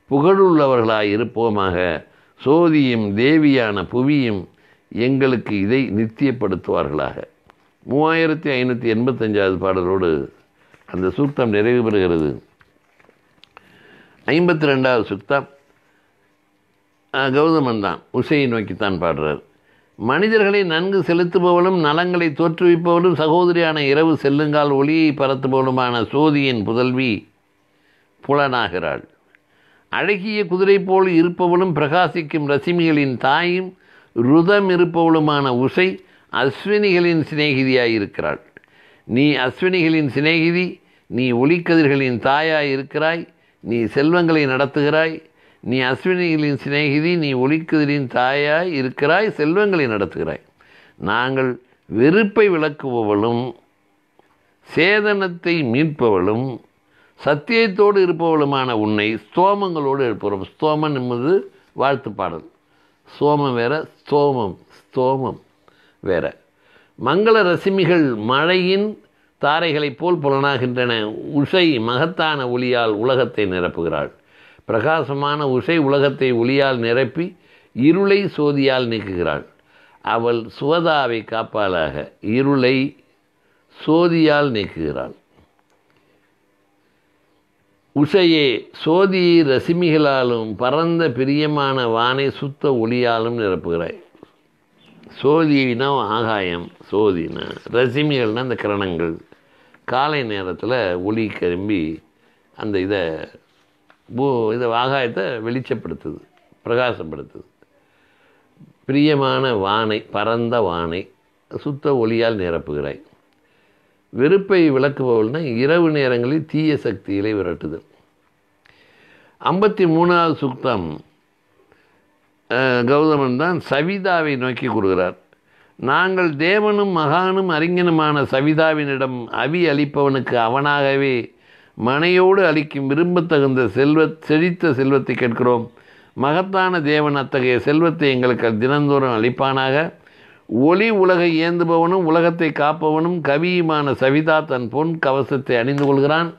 புகழுள்ளவர்களாய் இருப்போமாக. சோதியும் தேவியான புவியும் எங்களுக்கு இதை நித்தியப்படுத்துவார்களாக. 3585 பாடலோடு அந்த சூக்தம் நிறைவு பெறுகிறது. 52வது சூக்தம் கௌதமன் தான் உஷையை நோக்கித்தான் பாடுறார். மனிதர்களை நன்கு செலுத்துபவளும் நலங்களை தோற்றுவிப்பவளும் சகோதரியான இரவு செல்லுங்கால் ஒளியை பரத்துபவளுமான சோதியின் புதல்வி புலனாகிறாள். அழகிய குதிரை போல் இருப்பவளும் பிரகாசிக்கும் ரசிமிகளின் தாயும் ருதம் இருப்பவளுமான உஷை அஸ்வினிகளின் சிநேகிதியாயிருக்கிறாள். நீ அஸ்வினிகளின் சிநேகிதி, நீ ஒளிக்கதிர்களின் தாயாய் இருக்கிறாய், நீ செல்வங்களை நடத்துகிறாய். நீ அஸ்வினிகளின் சிநேகிதி, நீ ஒளிக்கதிரின் தாயாய் இருக்கிறாய், செல்வங்களை நடத்துகிறாய். நாங்கள் வெறுப்பை விளக்குபவளும் சேதனத்தை மீட்பவளும் சத்தியத்தோடு இருப்பவளுமான உன்னை ஸ்தோமங்களோடு எழுப்புகிறோம். ஸ்தோமம் என்பது வாழ்த்து பாடல். சோமம் வேற, ஸ்தோமம் வேற. மங்கள ரசிமிகள் மழையின் தாரைகளைப் போல் புலனாகின்றன. உஷை மகத்தான ஒளியால் உலகத்தை நிரப்புகிறாள். பிரகாசமான உஷை உலகத்தை ஒளியால் நிரப்பி இருளை சோதியால் நீக்குகிறாள். அவள் சுவதாவை காப்பாளாக இருளை சோதியால் நீக்குகிறாள். உஷையே சோதியை ரசிமிகளாலும் பரந்த பிரியமான வானை சுத்த ஒளியாலும் நிரப்புகிறாய். சோதினா ஆகாயம், சோதினா ரசிமிகள்னால் அந்த கிரணங்கள். காலை நேரத்தில் ஒளி கரும்பி அந்த இதை ஆகாயத்தை வெளிச்சப்படுத்துது, பிரகாசப்படுத்துது. பிரியமான வானை, பரந்த வானை சுத்த ஒளியால் நிரப்புகிறாய். வெறுப்பை விளக்குபவள்னா இரவு நேரங்களில் தீய சக்திகளை விரட்டுதல். 53வது சூக்தம் கௌதமன் தான் சவிதாவை நோக்கி கூறுகிறார். நாங்கள் தேவனும் மகானும் அறிஞனுமான சவிதாவினிடம் அவி அளிப்பவனுக்கு அவனாகவே மனையோடு அளிக்கும் விரும்பத்தகுந்த செழித்த செல்வத்தை கேட்கிறோம். மகத்தான தேவன் அத்தகைய செல்வத்தை எங்களுக்கு தினந்தோறும் அளிப்பானாக. ஒளி உலகை ஏந்துபவனும் உலகத்தை காப்பவனும் கவியுமான சவிதா தன் பொன் கவசத்தை அணிந்து கொள்கிறான்.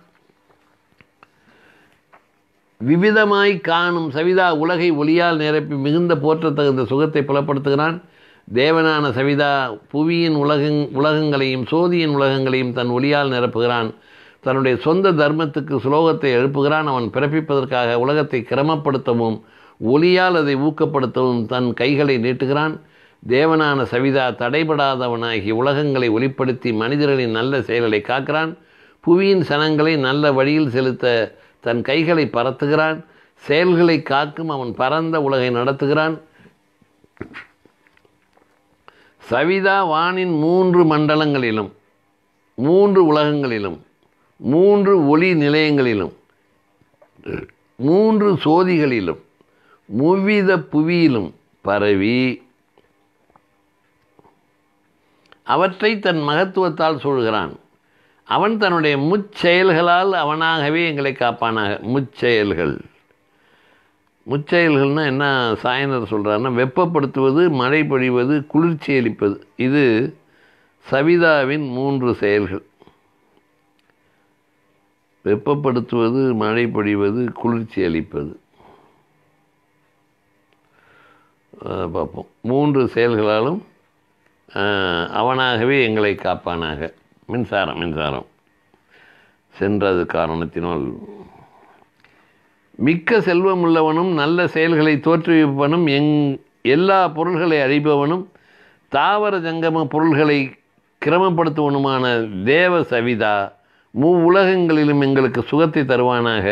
விவிதமாய் காணும் சவிதா உலகை ஒளியால் நிரப்பி மிகுந்த போற்றத்தகுந்த சுகத்தை புலப்படுத்துகிறான். தேவனான சவிதா புவியின் உலகங்களையும் சோதியின் உலகங்களையும் தன் ஒளியால் நிரப்புகிறான். தன்னுடைய சொந்த தர்மத்துக்கு சுலோகத்தை எழுப்புகிறான். அவன் பிறப்பிப்பதற்காக உலகத்தை கிரமப்படுத்தவும் ஒளியால் அதை ஊக்கப்படுத்தவும் தன் கைகளை நீட்டுகிறான். தேவனான சவிதா தடைபடாதவனாகி உலகங்களை ஒளிப்படுத்தி மனிதர்களின் நல்ல செயல்களை காக்கிறான். புவியின் சனங்களை நல்ல வழியில் செலுத்த தன் கைகளை பரத்துகிறான். செயல்களை காக்கும் அவன் பரந்த உலகை நடத்துகிறான். சவிதா வானின் 3 மண்டலங்களிலும் 3 உலகங்களிலும் 3 ஒளி நிலையங்களிலும் 3 சோதிகளிலும் முவ்வித புவியிலும் பரவி அவற்றை தன் மகத்துவத்தால் சூழ்கிறான். அவன் தன்னுடைய முச்செயல்களால் அவனாகவே எங்களை காப்பானாக. முச்செயல்கள்னால் என்ன சாயனர் சொல்கிறாருன்னா, வெப்பப்படுத்துவது, மழை பொழிவது, குளிர்ச்சி அளிப்பது. இது சவிதாவின் 3 செயல்கள். வெப்பப்படுத்துவது, மழை பொழிவது, குளிர்ச்சி அளிப்பது. பார்ப்போம். 3 செயல்களாலும் அவனாகவே எங்களை காப்பானாக. மின்சாரம் சென்றது காரணத்தினால் மிக்க செல்வம் உள்ளவனும் நல்ல செயல்களை தோற்றுவிப்பவனும் எல்லா பொருள்களை அழிப்பவனும் தாவர ஜங்கம பொருள்களை கிரமப்படுத்துவனுமான தேவ சவிதா உலகங்களிலும் எங்களுக்கு சுகத்தை தருவானாக.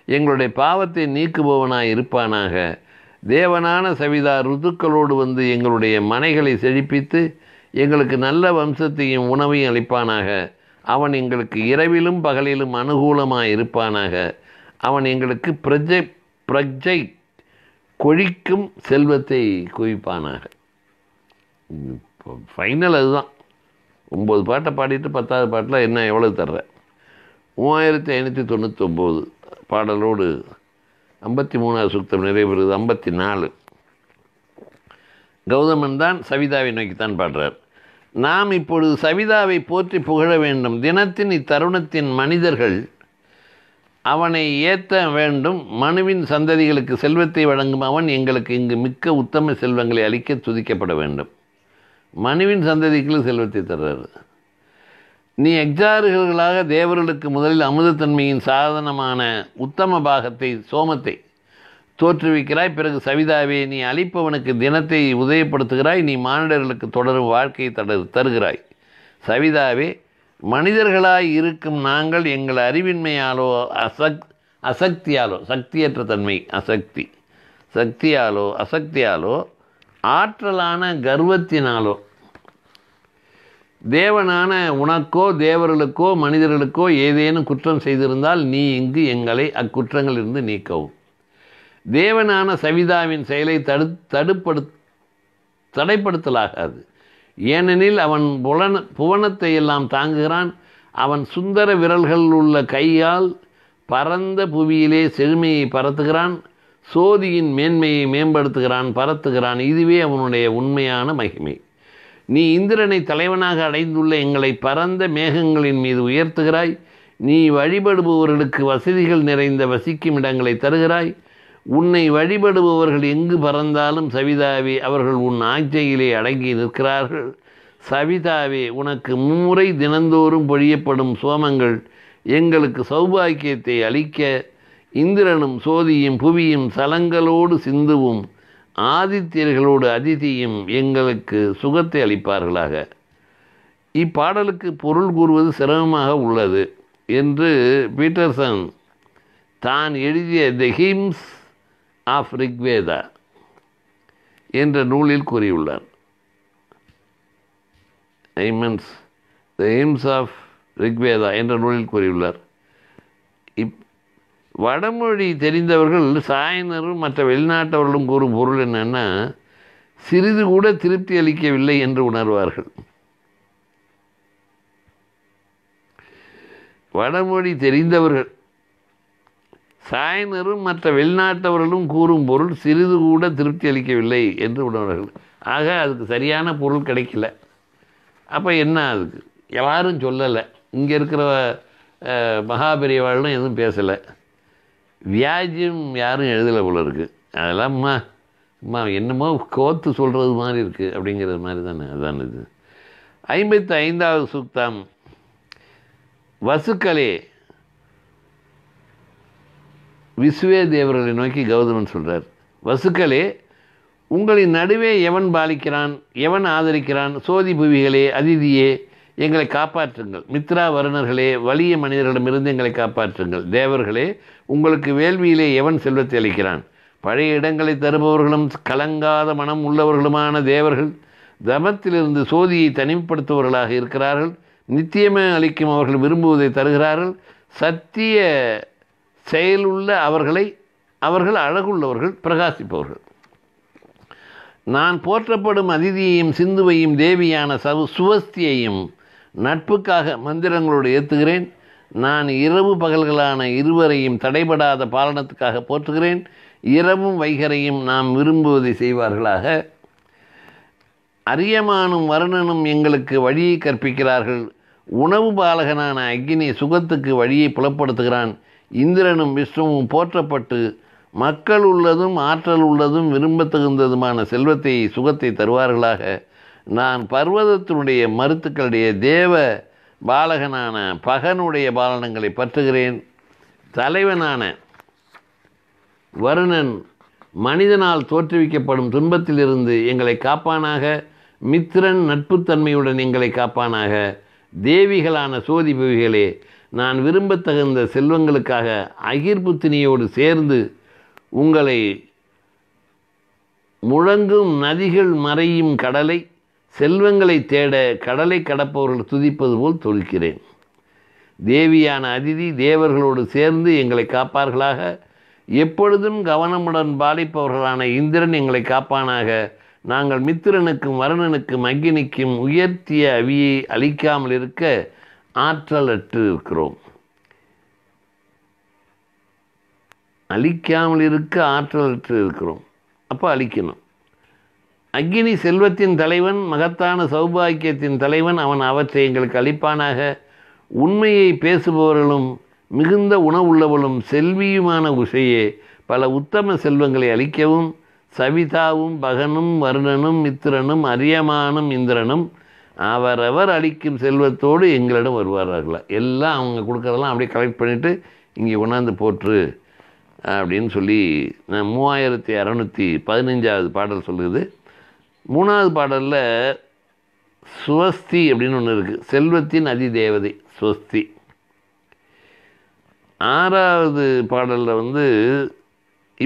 எங்களுடைய பாவத்தை நீக்குபவனாய் இருப்பானாக. தேவனான சவிதா ருதுக்களோடு வந்து எங்களுடைய மனைகளை செழிப்பித்து எங்களுக்கு நல்ல வம்சத்தையும் உணவையும் அளிப்பானாக. அவன் எங்களுக்கு இரவிலும் பகலிலும் அனுகூலமாக இருப்பானாக. அவன் எங்களுக்கு பிரஜை கொழிக்கும் செல்வத்தை குவிப்பானாக. ஃபைனல் அதுதான். 9 பாட்டை பாடிட்டு 10வது பாட்டில் என்ன எவ்வளவு தர்ற? 3599 பாடலோடு 53வது சூக்தம் நிறைவேறுது. 54 கௌதமன் தான் சவிதாவை நோக்கித்தான் பாடுறார். நாம் இப்பொழுது சவிதாவை போற்றி புகழ வேண்டும். தினத்தின் இத்தருணத்தின் மனிதர்கள் அவனை ஏற்ற வேண்டும். மனுவின் சந்ததிகளுக்கு செல்வத்தை வழங்கும் அவன் எங்களுக்கு இங்கு மிக்க உத்தம செல்வங்களை அளிக்க துதிக்கப்பட வேண்டும். மனுவின் சந்ததிகளுக்கு செல்வத்தை தர்றாரு. நீ எக்ஸாறுகளாக தேவர்களுக்கு முதலில் அமுதத்தன்மையின் சாதனமான உத்தம பாகத்தை சோமத்தை தோற்றுவிக்கிறாய். பிறகு சவிதாவே நீ அளிப்பவனுக்கு தினத்தை உதயப்படுத்துகிறாய். நீ மானிடர்களுக்கு தொடரும் வாழ்க்கையை தருகிறாய். சவிதாவே மனிதர்களாய் இருக்கும் நாங்கள் எங்கள் அறிவின்மையாலோ அசக்தியாலோ சக்தியற்ற தன்மை அசக்தியாலோ ஆற்றலான கர்வத்தினாலோ தேவனான உனக்கோ தேவர்களுக்கோ மனிதர்களுக்கோ ஏதேனும் குற்றம் செய்திருந்தால் நீ இங்கு எங்களை அக்குற்றங்களிலிருந்து நீக்கவும். தேவனான சவிதாவின் செயலை தடைப்படுத்தலாகாது. ஏனெனில் அவன் புவனத்தை எல்லாம் தாங்குகிறான். அவன் சுந்தர விரல்கள் உள்ள கையால் பரந்த புவியிலே செழுமையை பரத்துகிறான். சோதியின் மேன்மையை பரத்துகிறான். இதுவே அவனுடைய உண்மையான மகிமை. நீ இந்திரனை தலைவனாக அடைந்துள்ள எங்களை பரந்த மேகங்களின் மீது உயர்த்துகிறாய். நீ வழிபடுபவர்களுக்கு வசதிகள் நிறைந்த வசிக்கும் இடங்களை தருகிறாய். உன்னை வழிபடுபவர்கள் எங்கு பறந்தாலும் சவிதாவே அவர்கள் உன் ஆட்சியிலே அடங்கி நிற்கிறார்கள். சவிதாவே உனக்கு மும்முறை தினந்தோறும் பொழியப்படும் சோமங்கள் எங்களுக்கு சௌபாக்கியத்தை அளிக்க இந்திரனும் சோதியும் புவியும் சலங்களோடு சிந்துவும் ஆதித்யர்களோடு அதிதியும் எங்களுக்கு சுகத்தை அளிப்பார்களாக. இப்பாடலுக்கு பொருள் கூறுவது சிரமமாக உள்ளது என்று பீட்டர்சன் தான் எழுதிய தி ஹிம்ஸ் ஆஃப் ரிக்வேதா என்ற நூலில் கூறியுள்ளார். தி ஹிம்ஸ் ஆஃப் ரிக்வேதா என்ற நூலில் கூறியுள்ளார். வடமொழி தெரிந்தவர்கள் சாயனரும் மற்ற வெளிநாட்டவர்களும் கூறும் பொருள் என்னன்னா, சிறிது கூட திருப்தி அளிக்கவில்லை என்று உணர்வார்கள். வடமொழி தெரிந்தவர்கள் சாயனரும் மற்ற வெளிநாட்டவர்களும் கூறும் பொருள் சிறிது கூட திருப்தி அளிக்கவில்லை என்று உணர்வார்கள். ஆக அதுக்கு சரியான பொருள் கிடைக்கல. அப்போ என்ன, அதுக்கு யாரும் சொல்லலை. இங்கே இருக்கிற மகாபெரியவாளும் எதுவும் பேசலை. வியாஜ்யம் யாரும் எழுதலை போல இருக்குது. அதெல்லாம் என்னமோ கோத்து சொல்கிறது மாதிரி இருக்குது அப்படிங்கிறது மாதிரி தானே. அதான் இது 55வது சூக்தம். வசுக்களே, விஸ்வே தேவர்களை நோக்கி கௌதமன் சொல்கிறார். வசுக்களே, உங்களின் நடுவே எவன் பாலிக்கிறான், எவன் ஆதரிக்கிறான்? சோதி புவிகளே, அதிதியே, எங்களை காப்பாற்றுங்கள். மித்ரா வருணர்களே, வலிய மனிதர்களிடமிருந்து எங்களை காப்பாற்றுங்கள். தேவர்களே, உங்களுக்கு வேள்வியிலே எவன் செல்வத்தை அளிக்கிறான்? பழைய இடங்களை தருபவர்களும் கலங்காத மனம் உள்ளவர்களுமான தேவர்கள் தமத்திலிருந்து சோதியை தனிப்படுத்துபவர்களாக இருக்கிறார்கள். நித்தியமே அளிக்கும் அவர்கள் விரும்புவதை தருகிறார்கள். சத்திய செயலுள்ள அவர்கள் அழகுள்ளவர்கள், பிரகாசிப்பவர்கள். நான் போற்றப்படும் அதிதியையும் சிந்துவையும் தேவியான சுவஸ்தியையும் நட்புக்காக மந்திரங்களோடு ஏற்றுகிறேன். நான் இரவு பகல்களான இருவரையும் தடைபடாத பாலனத்துக்காக போற்றுகிறேன். இரவும் வைகரையும் நாம் விரும்புவதை செய்வார்களாக. அரியமானும் வருணனும் எங்களுக்கு வழியை கற்பிக்கிறார்கள். உணவு பாலகனான அக்னி சுகத்துக்கு வழியை புலப்படுத்துகிறான். இந்திரனும் விஷ்ணுவும் போற்றப்பட்டு மக்கள் உள்ளதும் ஆற்றல் உள்ளதும் விரும்பத்தகுந்ததுமான செல்வத்தை சுகத்தை தருவார்களாக. நான் பர்வதத்தினுடைய மருத்துக்களுடைய தேவ பாலகனான பகனுடைய பாலனங்களை பற்றுகிறேன். தலைவனான வருணன் மனிதனால் தோற்றுவிக்கப்படும் துன்பத்திலிருந்து எங்களை காப்பானாக. மித்திரன் நட்புத்தன்மையுடன் எங்களை காப்பானாக. தேவிகளான சோதி புவிகளே, நான் விரும்பத்தகுந்த செல்வங்களுக்காக அகிர்புத்தினியோடு சேர்ந்து உங்களை முழங்கும் நதிகள் மறையும் கடலை செல்வங்களை தேட கடலை கடப்பவர்கள் துதிப்பது போல் துதிக்கிறேன். தேவியான அதிதி தேவர்களோடு சேர்ந்து எங்களை காப்பார்களாக. எப்பொழுதும் கவனமுடன் பாலிப்பவர்களான இந்திரன் எங்களை காப்பானாக. நாங்கள் மித்திரனுக்கும் வருணனுக்கும் அக்னிக்கும் உயர்த்திய அவியை அளிக்காமல் இருக்க ஆற்றலற்று இருக்கிறோம். அப்போ அழிக்கணும். அக்னி செல்வத்தின் தலைவன், மகத்தான சௌபாக்கியத்தின் தலைவன். அவன் அவற்றை எங்களுக்கு அளிப்பானாக. உண்மையை பேசுபவர்களும் மிகுந்த உணவுள்ளவளும் செல்வியுமான உஷையே, பல உத்தம செல்வங்களை அளிக்கவும் சவிதாவும் பகனும் வருணனும் மித்திரனும் அரியமானும் இந்திரனும் அவரவர் அளிக்கும் செல்வத்தோடு எங்களிடம் வருவார்களா. எல்லாம் அவங்க கொடுக்குறதெல்லாம் அப்படியே கலெக்ட் பண்ணிவிட்டு இங்கே கொண்டாந்து போற்று அப்படின்னு சொல்லி 3615 பாடல் சொல்லுது. 3வது பாடலில் சுவஸ்தி அப்படின்னு ஒன்று இருக்குது, செல்வத்தின் அதிதேவதை ஸ்வஸ்தி. 6வது பாடலில்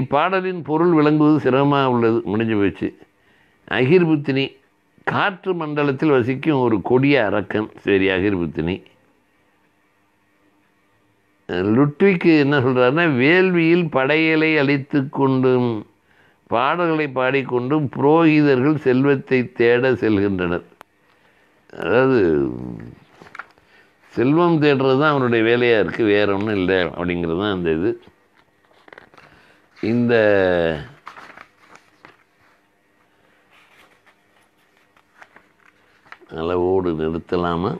இப்பாடலின் பொருள் விளங்குவது சிரமமாக உள்ளது, முடிஞ்சு போச்சு. அகிர்புத்தினி, காற்று மண்டலத்தில் வசிக்கும் ஒரு கொடிய அரக்கன். சரி, அகிர்புத்தினி. லுட்விக்கு என்ன சொல்கிறாருன்னா, வேள்வியில் படையலை அழித்து கொண்டும் பாடல்களை பாடிக்கொண்டும் புரோகிதர்கள் செல்வத்தை தேட செல்கின்றனர். அதாவது செல்வம் தேடுறது தான் அவனுடைய வேலையாக இருக்குது, வேற ஒன்றும் இல்லை அப்படிங்கிறது தான் அந்த இது. இந்த அளவோடு நிறுத்தலாமா?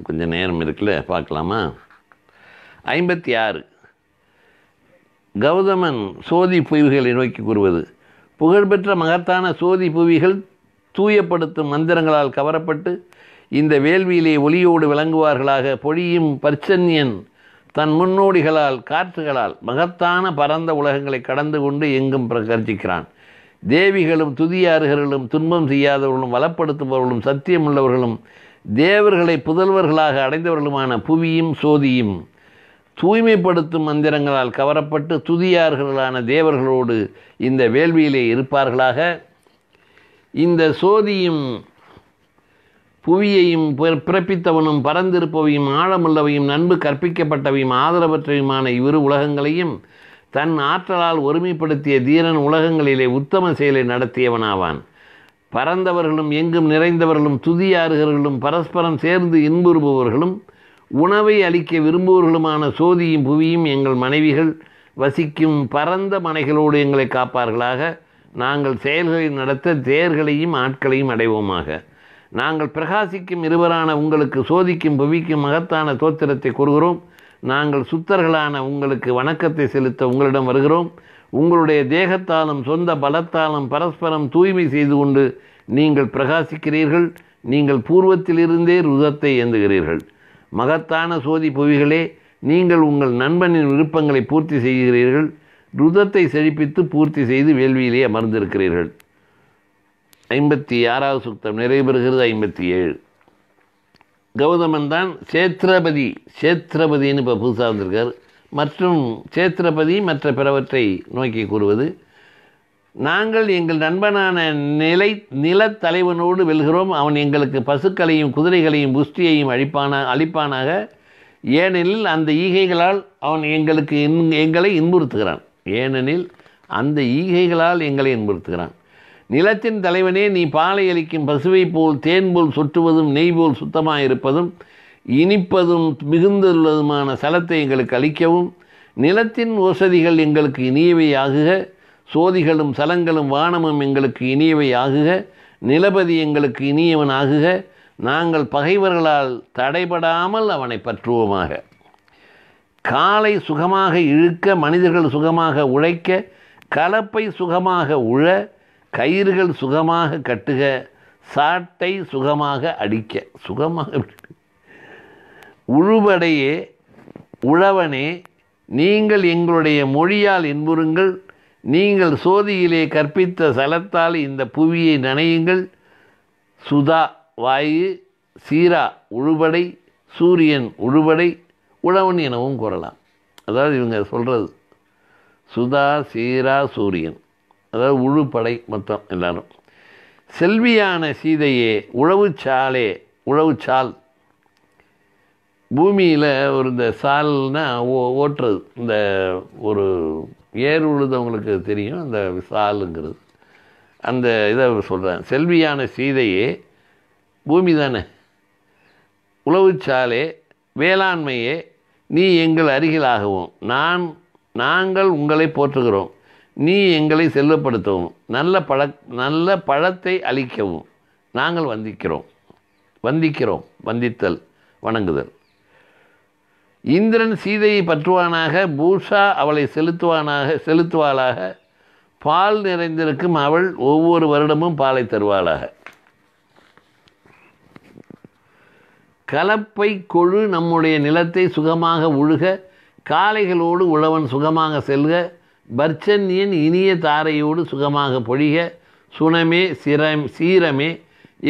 கொஞ்சம் நேரம் இருக்குல்ல, பார்க்கலாமா? 56 கௌதமன் சோதி புவிகளை நோக்கி கூறுவது. புகழ்பெற்ற மகத்தான சோதி புவிகள் தூயப்படுத்தும் மந்திரங்களால் கவரப்பட்டு இந்த வேள்வியிலே ஒளியோடு விளங்குவார்களாக. பொழியும் பர்ச்சன்யன் தன் முன்னோடிகளால் காற்றுகளால் மகத்தான பரந்த உலகங்களை கடந்து கொண்டு எங்கும் பிரகர்ச்சிக்கிறான். தேவிகளும் துதியாறுகளும் துன்பம் செய்யாதவர்களும் வளப்படுத்துபவர்களும் சத்தியமுள்ளவர்களும் தேவர்களை புதல்வர்களாக அடைந்தவர்களுமான புவியும் சோதியும் தூய்மைப்படுத்தும் மந்திரங்களால் கவரப்பட்டு துதியார்களான தேவர்களோடு இந்த வேள்வியிலே இருப்பார்களாக. இந்த சோதியும் புவியையும் பிறப்பித்தவனும் பரந்திருப்பவையும் ஆழமுள்ளவையும் நன்கு கற்பிக்கப்பட்டவையும் ஆதரவற்றவையுமான இவ்விரு உலகங்களையும் தன் ஆற்றலால் ஒருமைப்படுத்திய தீரன் உலகங்களிலே உத்தம செயலை நடத்தியவனாவான். பரந்தவர்களும் எங்கும் நிறைந்தவர்களும் துதியாறுகளும் பரஸ்பரம் சேர்ந்து இன்புறுபவர்களும் உணவை அளிக்க விரும்புவர்களுமான சோதியும் புவியும் எங்கள் மனைவிகள் வசிக்கும் பரந்த மனைகளோடு எங்களை காப்பார்களாக. நாங்கள் செயல்களை நடத்த தேர்களையும் ஆட்களையும் அடைவோமாக. நாங்கள் பிரகாசிக்கும் இருவரான உங்களுக்கு சோதிக்கும் புவிக்கும் மகத்தான தோத்திரத்தை கூறுகிறோம். நாங்கள் சுத்தர்களான உங்களுக்கு வணக்கத்தை செலுத்த உங்களிடம் வருகிறோம். உங்களுடைய தேகத்தாலும் சொந்த பலத்தாலும் பரஸ்பரம் தூய்மை செய்து கொண்டு நீங்கள் பிரகாசிக்கிறீர்கள். நீங்கள் பூர்வத்திலிருந்தே ருதத்தை ஏந்துகிறீர்கள். மகத்தான சோதி புவிகளே, நீங்கள் உங்கள் நண்பனின் விருப்பங்களை பூர்த்தி செய்கிறீர்கள். ருதத்தை செழிப்பித்து பூர்த்தி செய்து வேள்வியிலே அமர்ந்திருக்கிறீர்கள். 56வது சூக்தம் நிறைவேறுகிறது. 57 கௌதமன் தான் சேத்திரபதின்னு இப்போ புதுசாக வந்திருக்கார். மற்றும் சேத்திரபதி மற்ற பிறவற்றை நோக்கி கூறுவது. நாங்கள் எங்கள் நண்பனான நிலத்தலைவனோடு வெல்கிறோம். அவன் எங்களுக்கு பசுக்களையும் குதிரைகளையும் புஷ்டியையும் அளிப்பானாக. ஏனெனில் அந்த ஈகைகளால் அவன் எங்களை இன்புறுத்துகிறான். நிலத்தின் தலைவனே, நீ பாலை அளிக்கும் பசுவை போல் தேன் போல் சொட்டுவதும் நெய் போல் சுத்தமாக இருப்பதும் இனிப்பதும் மிகுந்துள்ளதுமான சலத்தை எங்களுக்கு அளிக்கவும் நிலத்தின் ஓசதிகள் எங்களுக்கு இனியவை ஆகுக. சோதிகளும் சலங்களும் வானமும் எங்களுக்கு இனியவை ஆகுக. நிலபதி எங்களுக்கு இனியவன் ஆகுக. நாங்கள் பகைவர்களால் தடைபடாமல் அவனை பற்றுவோமாக. காலை சுகமாக இழுக்க, மனிதர்கள் சுகமாக உழைக்க, கலப்பை சுகமாக உழ, கயிறுகள் சுகமாக கட்டுக, சாட்டை சுகமாக அடிக்க. உழுபடையே உழவனே, நீங்கள் எங்களுடைய மொழியால் இன்புறுங்கள். நீங்கள் சோதியிலே கற்பித்த சலத்தால் இந்த புவியை நனையுங்கள். சுதா வாயு, சீரா உழுபடை, சூரியன் உழுபடை, உழவன் எனவும் கூறலாம். அதாவது இவங்க சொல்கிறது சுதா, சீரா, சூரியன், அதாவது உழுப்படை மொத்தம் எல்லாரும். செல்வியான சீதையே, உழவுச்சால் பூமியில் ஒரு இந்த சால்னா ஓட்டுறது, இந்த ஒரு ஏர் உழுதவங்களுக்கு தெரியும் அந்த சாலுங்கிறது. அந்த இதை சொல்கிறேன். செல்வியான சீதையே, பூமி தானே, உழவுச்சாலே, வேளாண்மையே, நீ எங்கள் அருகிலாகவும் நாங்கள் உங்களை போற்றுகிறோம். நீ எங்களை செல்வப்படுத்தவும் நல்ல பழத்தை அளிக்கவும் நாங்கள் வந்திக்கிறோம். வந்தித்தல், வணங்குதல். இந்திரன் சீதையை பற்றுவானாக. பூஷா அவளை செலுத்துவாளாக. பால் நிறைந்திருக்கும் அவள் ஒவ்வொரு வருடமும் பாலை தருவாளாக. கலப்பை கொழு நம்முடைய நிலத்தை சுகமாக உழுக, காளைகளோடு உழவன் சுகமாக செல்க, பர்ச்சன்யன் இனிய தாரையோடு சுகமாக பொழிக, சுனமே சீரமே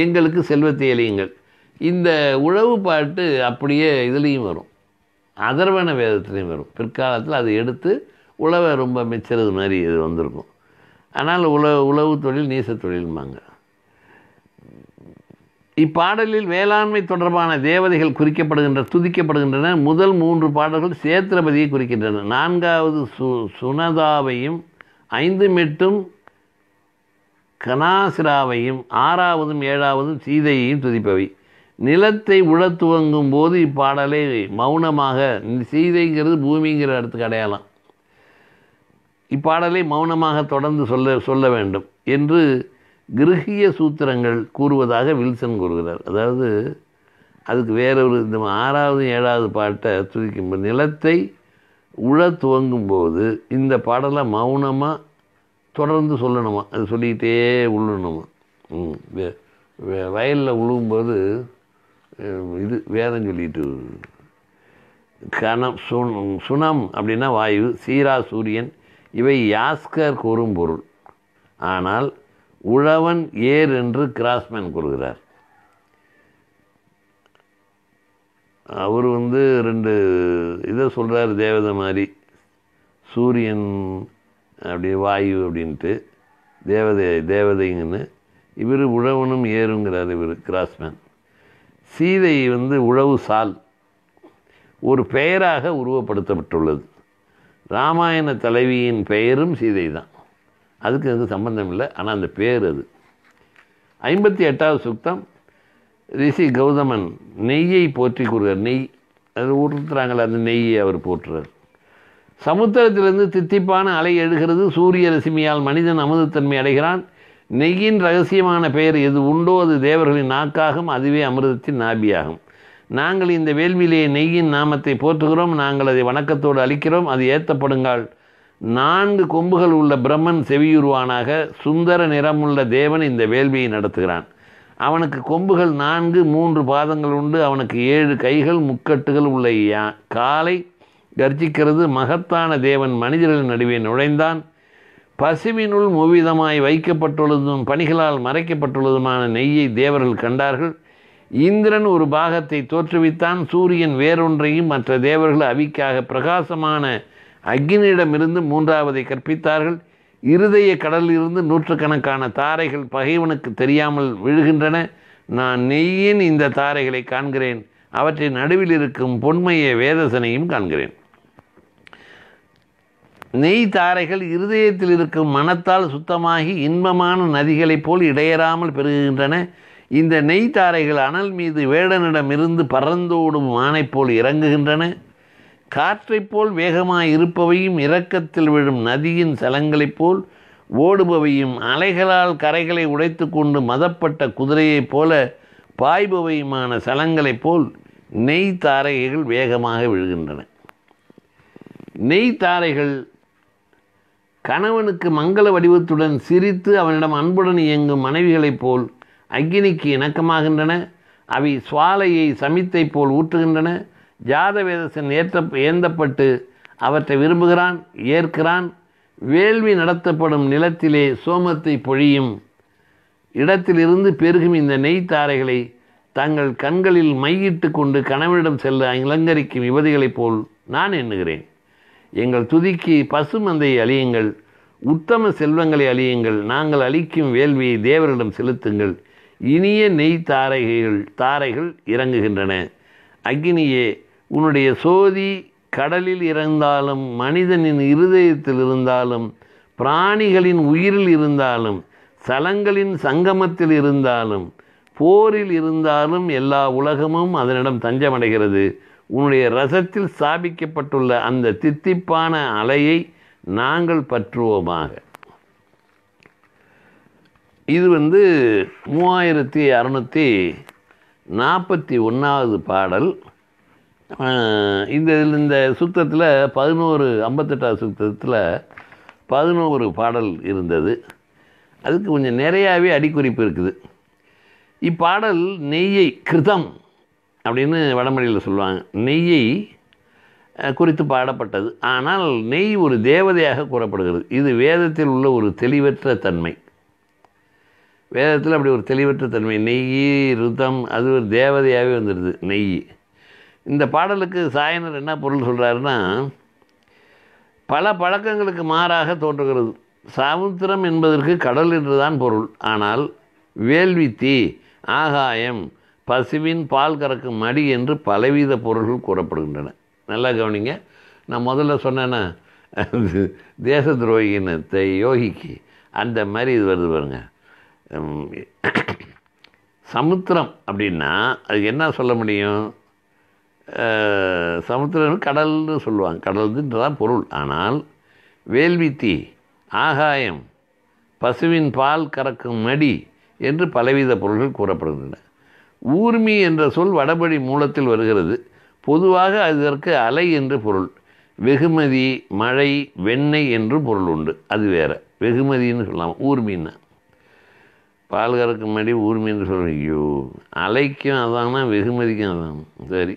எங்களுக்கு செல்வத்தை அளியுங்கள். இந்த உழவு பாட்டு அப்படியே இதுலேயும் வரும், அதர்வண வேதத்துலேயும் வரும். பிற்காலத்தில் அதை எடுத்து உழவை ரொம்ப மெச்சுறது மாதிரி இது வந்திருக்கும். ஆனால் உழவு தொழில் நீச தொழில்பாங்க. இப்பாடலில் வேளாண்மை தொடர்பான தேவதைகள் துதிக்கப்படுகின்றன. முதல் 3 பாடல்கள் சேத்திரபதியை குறிக்கின்றன. 4வது சுனதாவையும் 5 மெட்டும் கனாசிராவையும் 6வதும் 7வதும் சீதையையும் துதிப்பவை. நிலத்தை உழத் துவங்கும் போது இப்பாடலை மௌனமாக, சீதைங்கிறது பூமிங்கிற இடத்துக்கு அடையாளம், இப்பாடலை மௌனமாக தொடர்ந்து சொல்ல வேண்டும் என்று கிருஹிய சூத்திரங்கள் கூறுவதாக வில்சன் கூறுகிறார். அதாவது அதுக்கு வேறொரு இந்த 6வது 7வது பாட்டை துதிக்கும்போது நிலத்தை உழ துவங்கும்போது இந்த பாடலை மௌனமாக தொடர்ந்து சொல்லணுமா, அது சொல்லிக்கிட்டே உழணுமா. வயலில் உழுவும்போது இது வேதம் சொல்லிட்டு, சுனம் அப்படின்னா வாயு, சீரா சூரியன், இவை யாஸ்கர் கூறும் பொருள். ஆனால் உழவன் ஏர் என்று கிராஸ்மேன் கூறுகிறார். அவர் 2 இதை சொல்கிறார் தேவதை மாதிரி, சூரியன் அப்படி வாயு அப்படின்ட்டு தேவதைங்கன்னு. இவர் உழவனும் ஏறுங்கிறார் இவர் கிராஸ்மேன். சீதை உழவு சால் ஒரு பெயராக உருவப்படுத்தப்பட்டுள்ளது. ராமாயண தலைவியின் பெயரும் சீதை தான், அதுக்கு சம்பந்தம் இல்லை, ஆனால் அந்த பேர் அது. 58வது சுக்தம் ரிஷி கௌதமன் நெய்யை போற்றி கூறுகிறார். நெய் அது ஊற்றுறாங்களே, அந்த நெய்யை அவர் போற்றுறார். சமுத்திரத்திலிருந்து தித்திப்பான அலை எழுகிறது. சூரிய ரசிமியால் மனிதன் அமிர்தத்தன்மை அடைகிறான். நெய்யின் ரகசியமான பெயர் எது உண்டோ அது தேவர்களின் நாக்காகும், அதுவே அமிர்தத்தின் நாபியாகும். நாங்கள் இந்த வேள்வியிலேயே நெய்யின் நாமத்தை போற்றுகிறோம். நாங்கள் அதை வணக்கத்தோடு அளிக்கிறோம். அது ஏற்றப்படுங்கால் 4 கொம்புகள் உள்ள பிரம்மன் செவியுருவானாக. சுந்தர நிறமுள்ள தேவன் இந்த வேள்வியை நடத்துகிறான். அவனுக்கு கொம்புகள் 4, 3 பாதங்கள் உண்டு. அவனுக்கு 7 கைகள், முக்கட்டுகள் உள்ள காலை கர்ஜிக்கிறது. மகத்தான தேவன் மனிதர்களின் நடுவே நுழைந்தான். பசுவினுள் மூவிதமாய் வைக்கப்பட்டுள்ளதும் பணிகளால் மறைக்கப்பட்டுள்ளதுமான நெய்யை தேவர்கள் கண்டார்கள். இந்திரன் ஒரு பாகத்தை தோற்றுவித்தான். சூரியன் வேறொன்றையும் மற்ற தேவர்கள் அவிக்காக பிரகாசமான அக்னியிடமிருந்து 3வதை கற்பித்தார்கள். இருதய கடலிலிருந்து 100கணக்கான தாரைகள் பகைவனுக்கு தெரியாமல் விழுகின்றன. நான் நெய்யின் இந்த தாரைகளை காண்கிறேன். அவற்றின் நடுவில் இருக்கும் பொன்மைய வேதசனையும் காண்கிறேன். நெய் தாரைகள் இருதயத்தில் இருக்கும் மனத்தால் சுத்தமாகி இன்பமான நதிகளைப் போல் இடையறாமல் பெருகுகின்றன. இந்த நெய் தாரைகள் அனல் மீது வேடனிடமிருந்து பறந்தோடும் மானை போல் இறங்குகின்றன. காற்றைப் போல் வேகமாய் இருப்பவையும் இரக்கத்தில் விழும் நதியின் சலங்களைப் போல் ஓடுபவையும் அலைகளால் கரைகளை உடைத்து கொண்டு மதப்பட்ட குதிரையைப் போல பாய்பவையுமான சலங்களைப் போல் நெய் தாரைகள் வேகமாக விழுகின்றன. நெய் தாரைகள் கணவனுக்கு மங்கள வடிவத்துடன் சிரித்து அவனிடம் அன்புடன் இயங்கும் மனைவிகளைப் போல் அக்னிக்கு இணக்கமாகின்றன. அவை சுவாலையை சமித்தை போல் ஊற்றுகின்றன. ஜாதவேதசன் ஏந்தப்பட்டு அவற்றை விரும்புகிறான், ஏற்கிறான். வேள்வி நடத்தப்படும் நிலத்திலே சோமத்தை பொழியும் இடத்திலிருந்து பெருகும் இந்த நெய் தாரைகளை தங்கள் கண்களில் மையிட்டு கொண்டு கணவனிடம் செல்ல அலங்கரிக்கும் யுவதிகளைப் போல் நான் எண்ணுகிறேன். எங்கள் துதிக்கு பசுமந்தையை அழியுங்கள், உத்தம செல்வங்களை அழியுங்கள். நாங்கள் அளிக்கும் வேள்வியை தேவரிடம் செலுத்துங்கள். இனிய நெய் தாரைகள் இறங்குகின்றன. அக்னியே, உன்னுடைய சோதி கடலில் இருந்தாலும், மனிதனின் இருதயத்தில் இருந்தாலும், பிராணிகளின் உயிரில் இருந்தாலும், சலங்களின் சங்கமத்தில் இருந்தாலும், போரில் இருந்தாலும் எல்லா உலகமும் அதனிடம் தஞ்சமடைகிறது. உன்னுடைய ரசத்தில் ஸ்தாபிக்கப்பட்டுள்ள அந்த தித்திப்பான அலையை நாங்கள் பற்றுவோமாக. இது 3641வது பாடல். இந்த சுத்தத்தில் 58வது சுத்தத்தில் 11 பாடல் இருந்தது. அதுக்கு கொஞ்சம் நிறையாவே அடிக்குறிப்பு இருக்குது. இப்பாடல் நெய்யை கிருதம் அப்படின்னு வடமொழியில் சொல்லுவாங்க. நெய்யை குறித்து பாடப்பட்டது. ஆனால் நெய் ஒரு தேவதையாக கூறப்படுகிறது. இது வேதத்தில் உள்ள ஒரு தெளிவற்ற தன்மை. வேதத்தில் அப்படி ஒரு தெளிவற்ற தன்மை. நெய், ருதம், அது ஒரு தேவதையாகவே வந்துடுது நெய். இந்த பாடலுக்கு சாயனர் என்ன பொருள் சொல்கிறாருன்னா, பல பழக்கங்களுக்கு மாறாக தோன்றுகிறது. சமுத்திரம் என்பதற்கு கடல் என்றுதான் பொருள். ஆனால் வேள்வி தீ, ஆகாயம், பசுவின் பால் கறக்கும் மடி என்று பலவித பொருள்கள் கூறப்படுகின்றன. நல்லா கவனிங்க. நான் முதல்ல சொன்னேன்னா தேச துரோகின்னு யோகிக்கு அந்த மாதிரி இது வருது பாருங்க. சமுத்திரம் அப்படின்னா அதுக்கு என்ன சொல்ல முடியும்? சமுத்திரம் கடல்னு சொல்லுவாங்க, கடல்ன்றதான் பொருள். ஆனால் வேள்வி தீ, ஆகாயம், பசுவின் பால் கறக்கும் மடி என்று பலவித பொருள்கள் கூறப்படுகின்றன. ஊர்மி என்ற சொல் வடமொழி மூலத்தில் வருகிறது. பொதுவாக அதற்கு அலை என்று பொருள். வெகுமதி, மழை, வெண்ணெய் என்று பொருள் உண்டு. அது வேறு. வெகுமதின்னு சொல்லலாம். ஊர்மின்னா பால் கறக்கும் மடி ஊர்மின்னு சொல்கிறேன். ஐயோ, அலைக்கும் அதானா, வெகுமதிக்கும் அதான். சரி.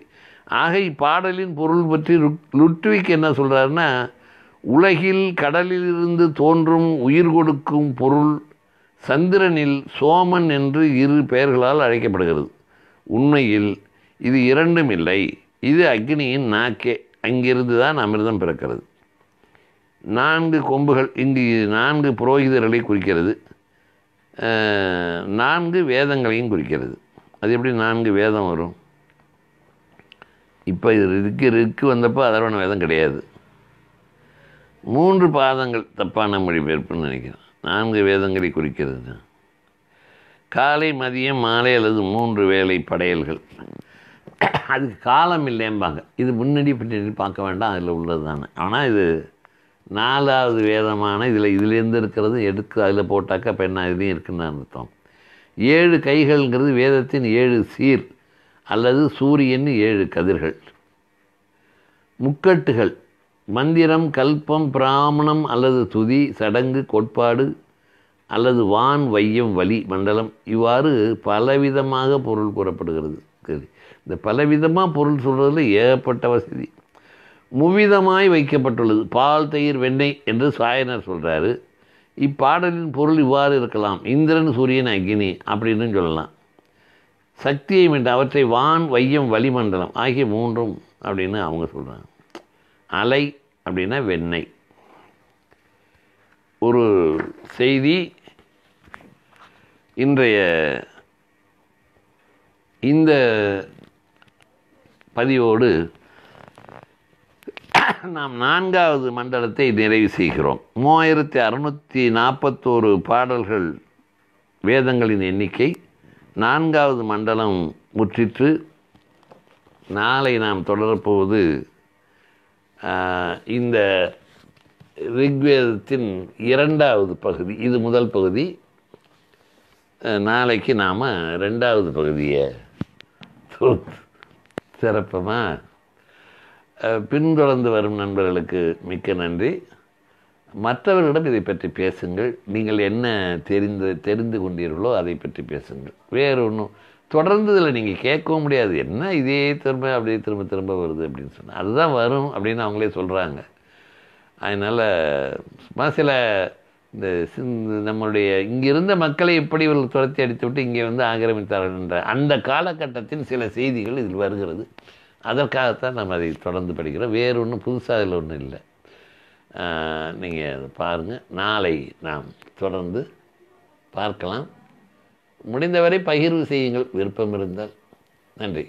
ஆக இப்பாடலின் பொருள் பற்றி லுட்விக் என்ன சொல்கிறாருன்னா, உலகில் கடலிலிருந்து தோன்றும் உயிர் கொடுக்கும் பொருள் சந்திரனில் சோமன் என்று இரு பெயர்களால் அழைக்கப்படுகிறது. உண்மையில் இது இரண்டும் இல்லை. இது அக்னியின் நாக்கே. அங்கிருந்து தான் அமிர்தம் பிறக்கிறது. 4 கொம்புகள் இங்கு 4 புரோகிதர்களை குறிக்கிறது. 4 வேதங்களையும் குறிக்கிறது. அது எப்படி 4 வேதம் வரும்? இப்போ இது ரிக்கு வந்தப்போ அதர்வண வேதம் கிடையாது. 3 பாதங்கள், தப்பான மொழிபெயர்ப்புன்னு நினைக்கிறேன். 4 வேதங்களை குறிக்கிறது. காலை, மதியம், மாலை அல்லது 3 வேளை படையல்கள். அதுக்கு காலம் இல்லைம்பாங்க. இது முன்னாடி பின்னாடி பார்க்க வேண்டாம், அதில் உள்ளது தானே. ஆனால் இது 4வது வேதமான இதுலேருந்து இருக்கிறது எடுத்து அதில் போட்டாக்கா இப்போ என்ன இதுலேயும் இருக்குன்னு அர்த்தம். 7 கைகள்ங்கிறது வேதத்தின் 7 சீர் அல்லது சூரியன் 7 கதிர்கள். முக்கட்டுகள் மந்திரம், கல்பம், பிராமணம் அல்லது துதி, சடங்கு, கோட்பாடு அல்லது வான், வையம், வலி, மண்டலம், இவ்வாறு பலவிதமாக பொருள் கூறப்படுகிறது. சரி, இந்த பலவிதமாக பொருள் சொல்கிறதுல ஏகப்பட்ட வசதி. முவிதமாய் வைக்கப்பட்டுள்ளது. பால், தயிர், வெண்ணெய் என்று சாயனர் சொல்கிறாரு. இப்பாடலின் பொருள் இவ்வாறு இருக்கலாம். இந்திரன், சூரியன், அக்னி அப்படின்னு சொல்லலாம். சக்தியை மீண்டு அவற்றை வான், வையம், வளிமண்டலம் ஆகிய 3 அப்படின்னு அவங்க சொல்கிறாங்க. அலை அப்படின்னா வெண்ணெய். ஒரு செய்தி இன்றைய இந்த பதிவோடு நாம் 4வது மண்டலத்தை நிறைவு செய்கிறோம். 3641 பாடல்கள் வேதங்களின் எண்ணிக்கை. 4வது மண்டலம் முற்றிற்று. நாளை நாம் தொடரப்போவது இந்த ரிக்வேதத்தின் 2வது பகுதி. இது முதல் பகுதி. நாளைக்கு நாம் 2வது பகுதியை சிறப்பமா பின்தொடர்ந்து வரும் நண்பர்களுக்கு மிக்க நன்றி. மற்றவர்களிடம் இதை பற்றி பேசுங்கள். நீங்கள் என்ன தெரிந்து கொண்டீர்களோ அதை பற்றி பேசுங்கள். வேறு ஒன்றும் தொடர்ந்து இதில் நீங்கள் கேட்கவும் முடியாது. என்ன இதே அப்படியே திரும்ப வருது அப்படின்னு சொன்னால் அதுதான் வரும் அப்படின்னு அவங்களே சொல்கிறாங்க. அதனால் சில இந்த நம்மளுடைய இங்கிருந்த மக்களை எப்படி இவர்கள் துரத்தி அடித்து விட்டு இங்கே வந்து ஆக்கிரமித்தார்கள் என்ற அந்த காலகட்டத்தின் சில செய்திகள் இதில் வருகிறது. அதற்காகத்தான் நம்ம அதை தொடர்ந்து படிக்கிறோம். வேறு ஒன்றும் புதுசாக அதில் ஒன்றும் இல்லை. நீங்கள் பாருங்கள். நாளை நாம் தொடர்ந்து பார்க்கலாம். முடிந்தவரை பகிர்வு செய்யுங்கள் விருப்பம் இருந்தால். நன்றி.